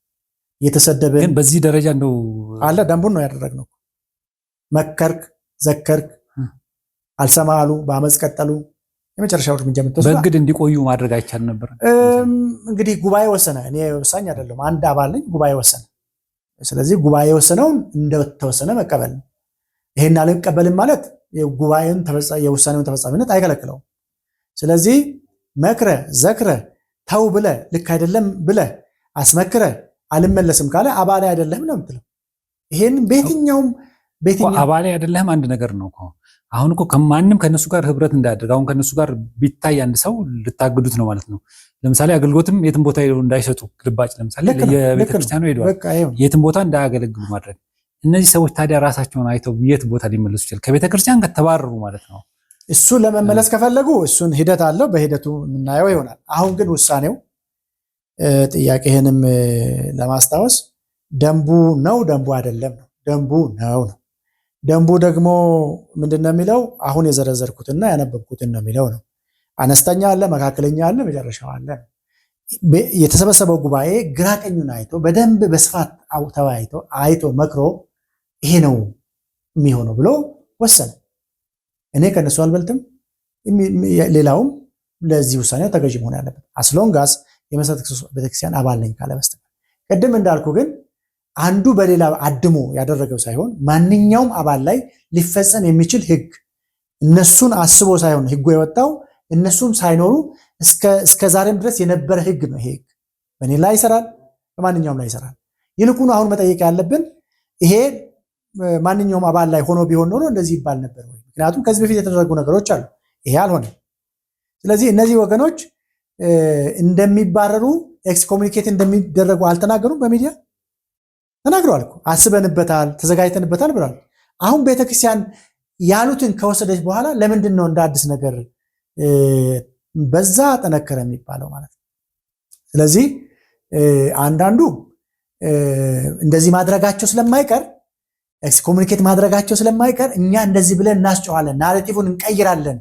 የተሰደበ ግን በዚህ ደረጃ ነው አለ ደንቡን ነው ያደረግነው። መከርክ ዘከርክ አልሰማ አሉ፣ በአመፅ ቀጠሉ። የመጨረሻው እርምጃ የምትወስዱ በእግድ እንዲቆዩ ማድረግ አይቻልም ነበር? እንግዲህ ጉባኤ ወሰነ። እኔ ወሳኝ አይደለም፣ አንድ አባል ነኝ። ጉባኤ ወሰነ። ስለዚህ ጉባኤ የወሰነውን እንደተወሰነ መቀበል ነው። ይሄን አልቀበልም ማለት የውሳኔውን ተፈጻሚነት አይከለክለውም። ይሄን መክረ ዘክረ ተው ብለ ልክ አይደለም ብለ አስመክረ አልመለስም ካለ አባሌ አይደለህም ነው የምትለው። ይሄን በየትኛውም አባሌ አይደለህም አንድ ነገር ነው እኮ። አሁን እኮ ከማንም ከነሱ ጋር ህብረት እንዳያደርግ አሁን ከነሱ ጋር ቢታይ አንድ ሰው ልታግዱት ነው ማለት ነው። ለምሳሌ አገልግሎትም የትም ቦታ እንዳይሰጡ ግልባጭ፣ ለምሳሌ የቤተክርስቲያኑ ሄደዋል፣ የትም ቦታ እንዳያገለግሉ ማድረግ። እነዚህ ሰዎች ታዲያ ራሳቸውን አይተው የት ቦታ ሊመለሱ ይችላል? ከቤተክርስቲያን ከተባረሩ ማለት ነው። እሱ ለመመለስ ከፈለጉ እሱን ሂደት አለው፣ በሂደቱ የምናየው ይሆናል። አሁን ግን ውሳኔው ጥያቄህንም ለማስታወስ ደንቡ ነው ደንቡ አይደለም ነው። ደንቡ ነው። ደንቡ ደግሞ ምንድነው የሚለው? አሁን የዘረዘርኩትና ያነበብኩትን ነው የሚለው ነው። አነስተኛ አለ፣ መካከለኛ አለ፣ መጨረሻው አለ። የተሰበሰበው ጉባኤ ግራ ቀኙን አይቶ በደንብ በስፋት ተወያይቶ አይቶ መክሮ ይሄ ነው የሚሆነው ብሎ ወሰነ። እኔ ከነሱ አልበልጥም፣ ሌላውም ለዚህ ውሳኔው ተገዥ መሆን ያለበት አስሎንጋስ የመሰረተ ክርስቶስ ቤተክርስቲያን አባል ነኝ ካለ በስተቀር። ቅድም እንዳልኩ ግን አንዱ በሌላ አድሞ ያደረገው ሳይሆን ማንኛውም አባል ላይ ሊፈጸም የሚችል ህግ እነሱን አስቦ ሳይሆን ህጉ የወጣው እነሱም ሳይኖሩ እስከ ዛሬም ድረስ የነበረ ህግ ነው። ይሄ ህግ በእኔ ላይ ይሰራል፣ በማንኛውም ላይ ይሰራል። ይልቁኑ አሁን መጠየቅ ያለብን ይሄ ማንኛውም አባል ላይ ሆኖ ቢሆን ኖሮ እንደዚህ ይባል ነበር ወይ? ምክንያቱም ከዚህ በፊት የተደረጉ ነገሮች አሉ፣ ይሄ አልሆነ። ስለዚህ እነዚህ ወገኖች እንደሚባረሩ ኤክስኮሙኒኬት እንደሚደረጉ አልተናገሩም? በሚዲያ ተናግረዋል እኮ። አስበንበታል፣ ተዘጋጅተንበታል ብለዋል። አሁን ቤተክርስቲያን ያሉትን ከወሰደች በኋላ ለምንድን ነው እንደ አዲስ ነገር በዛ ጠነከረ የሚባለው ማለት ነው? ስለዚህ አንዳንዱ እንደዚህ ማድረጋቸው ስለማይቀር ኤክስኮሙኒኬት ማድረጋቸው ስለማይቀር እኛ እንደዚህ ብለን እናስጨዋለን፣ ናሬቲቭን እንቀይራለን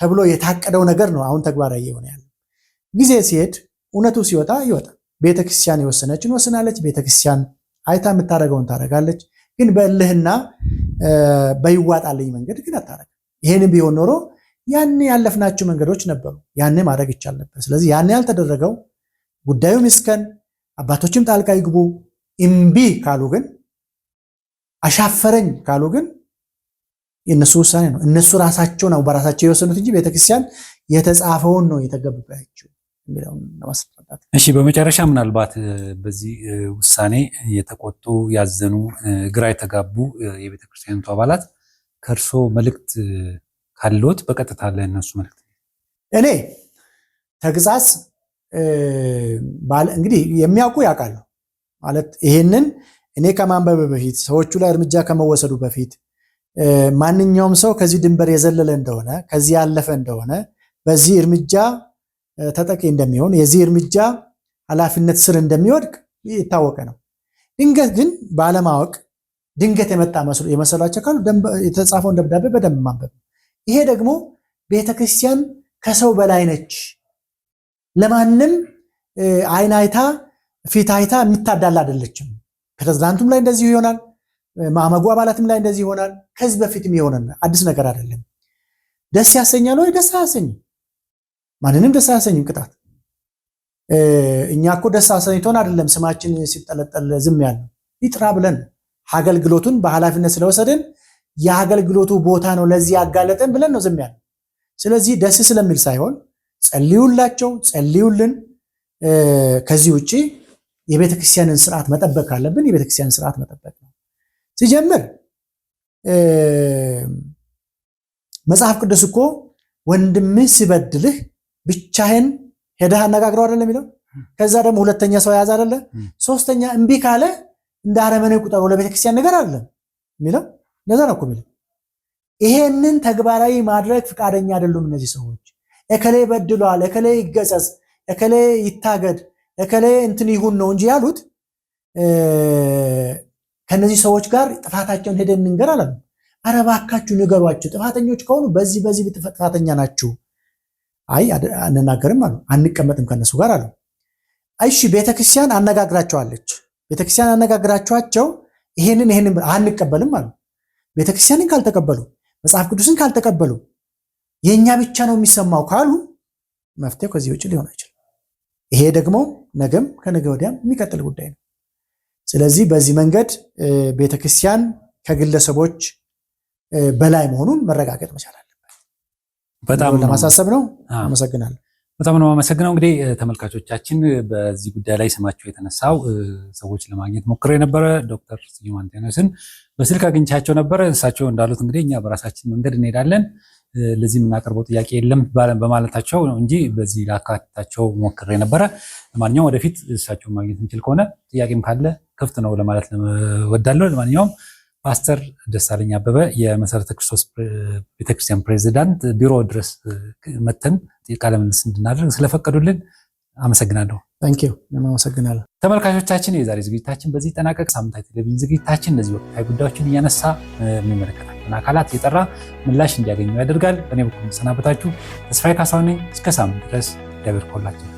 ተብሎ የታቀደው ነገር ነው አሁን ተግባራዊ የሆነ ያለ። ጊዜ ሲሄድ እውነቱ ሲወጣ ይወጣል። ቤተክርስቲያን የወሰነችን ወስናለች። ቤተክርስቲያን አይታ የምታደርገውን ታደርጋለች። ግን በእልህና በይዋጣልኝ መንገድ ግን አታደርግም። ይሄንን ቢሆን ኖሮ ያን ያለፍናቸው መንገዶች ነበሩ፣ ያን ማድረግ ይቻል ነበር። ስለዚህ ያን ያልተደረገው ጉዳዩ ምስከን አባቶችም ጣልቃ ይግቡ እምቢ ካሉ ግን አሻፈረኝ ካሉ ግን የነሱ ውሳኔ ነው። እነሱ ራሳቸው ነው በራሳቸው የወሰኑት እንጂ ቤተክርስቲያን የተጻፈውን ነው የተገበረችው። የሚለውን ለማስረዳት። እሺ፣ በመጨረሻ ምናልባት በዚህ ውሳኔ የተቆጡ ያዘኑ፣ ግራ የተጋቡ የቤተክርስቲያኒቱ አባላት ከእርሶ መልእክት ካለዎት በቀጥታ ለእነሱ መልእክት። እኔ ተግሳጽ እንግዲህ የሚያውቁ ያውቃሉ ማለት ይሄንን እኔ ከማንበብ በፊት ሰዎቹ ላይ እርምጃ ከመወሰዱ በፊት ማንኛውም ሰው ከዚህ ድንበር የዘለለ እንደሆነ ከዚህ ያለፈ እንደሆነ በዚህ እርምጃ ተጠቂ እንደሚሆን የዚህ እርምጃ ኃላፊነት ስር እንደሚወድቅ የታወቀ ነው። ድንገት ግን ባለማወቅ ድንገት የመጣ የመሰላቸው ካሉ የተጻፈውን ደብዳቤ በደንብ ማንበብ። ይሄ ደግሞ ቤተክርስቲያን ከሰው በላይ ነች፣ ለማንም አይን አይታ ፊት አይታ የምታዳላ አይደለችም። ፕሬዝዳንቱም ላይ እንደዚህ ይሆናል፣ ማዕመጉ አባላትም ላይ እንደዚህ ይሆናል። ከዚህ በፊትም ይሆናል፣ አዲስ ነገር አይደለም። ደስ ያሰኛል ወይ? ደስ አያሰኝም። ማንንም ደስ አያሰኝም ቅጣት። እኛ እኮ ደስ አሰኝቶን አይደለም ስማችን ሲጠለጠል ዝም ያለው፣ ይጥራ ብለን አገልግሎቱን በኃላፊነት ስለወሰድን የአገልግሎቱ ቦታ ነው ለዚህ ያጋለጠን ብለን ነው ዝም ያለው። ስለዚህ ደስ ስለሚል ሳይሆን ጸልዩላቸው፣ ጸልዩልን። ከዚህ ውጪ የቤተክርስቲያንን ስርዓት መጠበቅ ካለብን የቤተክርስቲያንን ስርዓት መጠበቅ ነው። ሲጀምር መጽሐፍ ቅዱስ እኮ ወንድምህ ሲበድልህ ብቻህን ሄደህ አነጋግረው አይደለም የሚለው። ከዛ ደግሞ ሁለተኛ ሰው ያዝ አይደለ፣ ሶስተኛ እምቢ ካለ እንደ አረመኔ ቁጠሩ ለቤተክርስቲያን ነገር አይደለም የሚለው። እንደዛ ነው እኮ የሚለው። ይሄንን ተግባራዊ ማድረግ ፍቃደኛ አይደሉም እነዚህ ሰዎች። እከሌ በድሏል፣ እከሌ ይገሰጽ፣ እከሌ ይታገድ፣ እከሌ እንትን ይሁን ነው እንጂ ያሉት ከነዚህ ሰዎች ጋር ጥፋታቸውን ሄደን እንንገር አላሉ። ኧረ እባካችሁ ንገሯቸው፣ ጥፋተኞች ከሆኑ በዚህ ጥፋተኛ ናችሁ። አይ አንናገርም አሉ፣ አንቀመጥም ከነሱ ጋር አሉ። እሺ ቤተክርስቲያን አነጋግራቸዋለች። ቤተክርስቲያን አነጋግራቸዋቸው ይሄንን አንቀበልም አሉ። ቤተክርስቲያንን ካልተቀበሉ መጽሐፍ ቅዱስን ካልተቀበሉ የኛ ብቻ ነው የሚሰማው ካሉ መፍትሄው ከዚህ ውጭ ሊሆን አይችልም። ይሄ ደግሞ ነገም ከነገ ወዲያም የሚቀጥል ጉዳይ ነው። ስለዚህ በዚህ መንገድ ቤተክርስቲያን ከግለሰቦች በላይ መሆኑን መረጋገጥ መቻል አለበት። በጣም ለማሳሰብ ነው። አመሰግናለሁ። በጣም ነው አመሰግናለሁ። እንግዲህ ተመልካቾቻችን በዚህ ጉዳይ ላይ ስማቸው የተነሳው ሰዎች ለማግኘት ሞክሬ የነበረ ዶክተር ስዩም አንቴኖስን በስልክ አግኝቻቸው ነበረ። እሳቸው እንዳሉት እንግዲህ እኛ በራሳችን መንገድ እንሄዳለን፣ ለዚህ የምናቀርበው ጥያቄ የለም በማለታቸው ነው እንጂ በዚህ ላካታቸው ሞክሬ ነበረ። ለማንኛውም ወደፊት እሳቸውን ማግኘት እንችል ከሆነ ጥያቄም ካለ ክፍት ነው ለማለት ወዳለሁ። ለማንኛውም ፓስተር ደሳለኝ አበበ የመሰረተ ክርስቶስ ቤተክርስቲያን ፕሬዚዳንት ቢሮ ድረስ መተን ቃለ ምልልስ እንድናደርግ ስለፈቀዱልን አመሰግናለሁ። ታንኪዩ። አመሰግናለሁ። ተመልካቾቻችን የዛሬ ዝግጅታችን በዚህ ጠናቀቅ። ሳምንታዊ ቴሌቪዥን ዝግጅታችን እነዚህ ወቅታዊ ጉዳዮችን እያነሳ የሚመለከታቸውን አካላት የጠራ ምላሽ እንዲያገኙ ያደርጋል። በእኔ በኩል ሰናበታችሁ ተስፋዬ ካሳሁን ነኝ። እስከ ሳምንት ድረስ እግዚአብሔር ይባርካችሁ።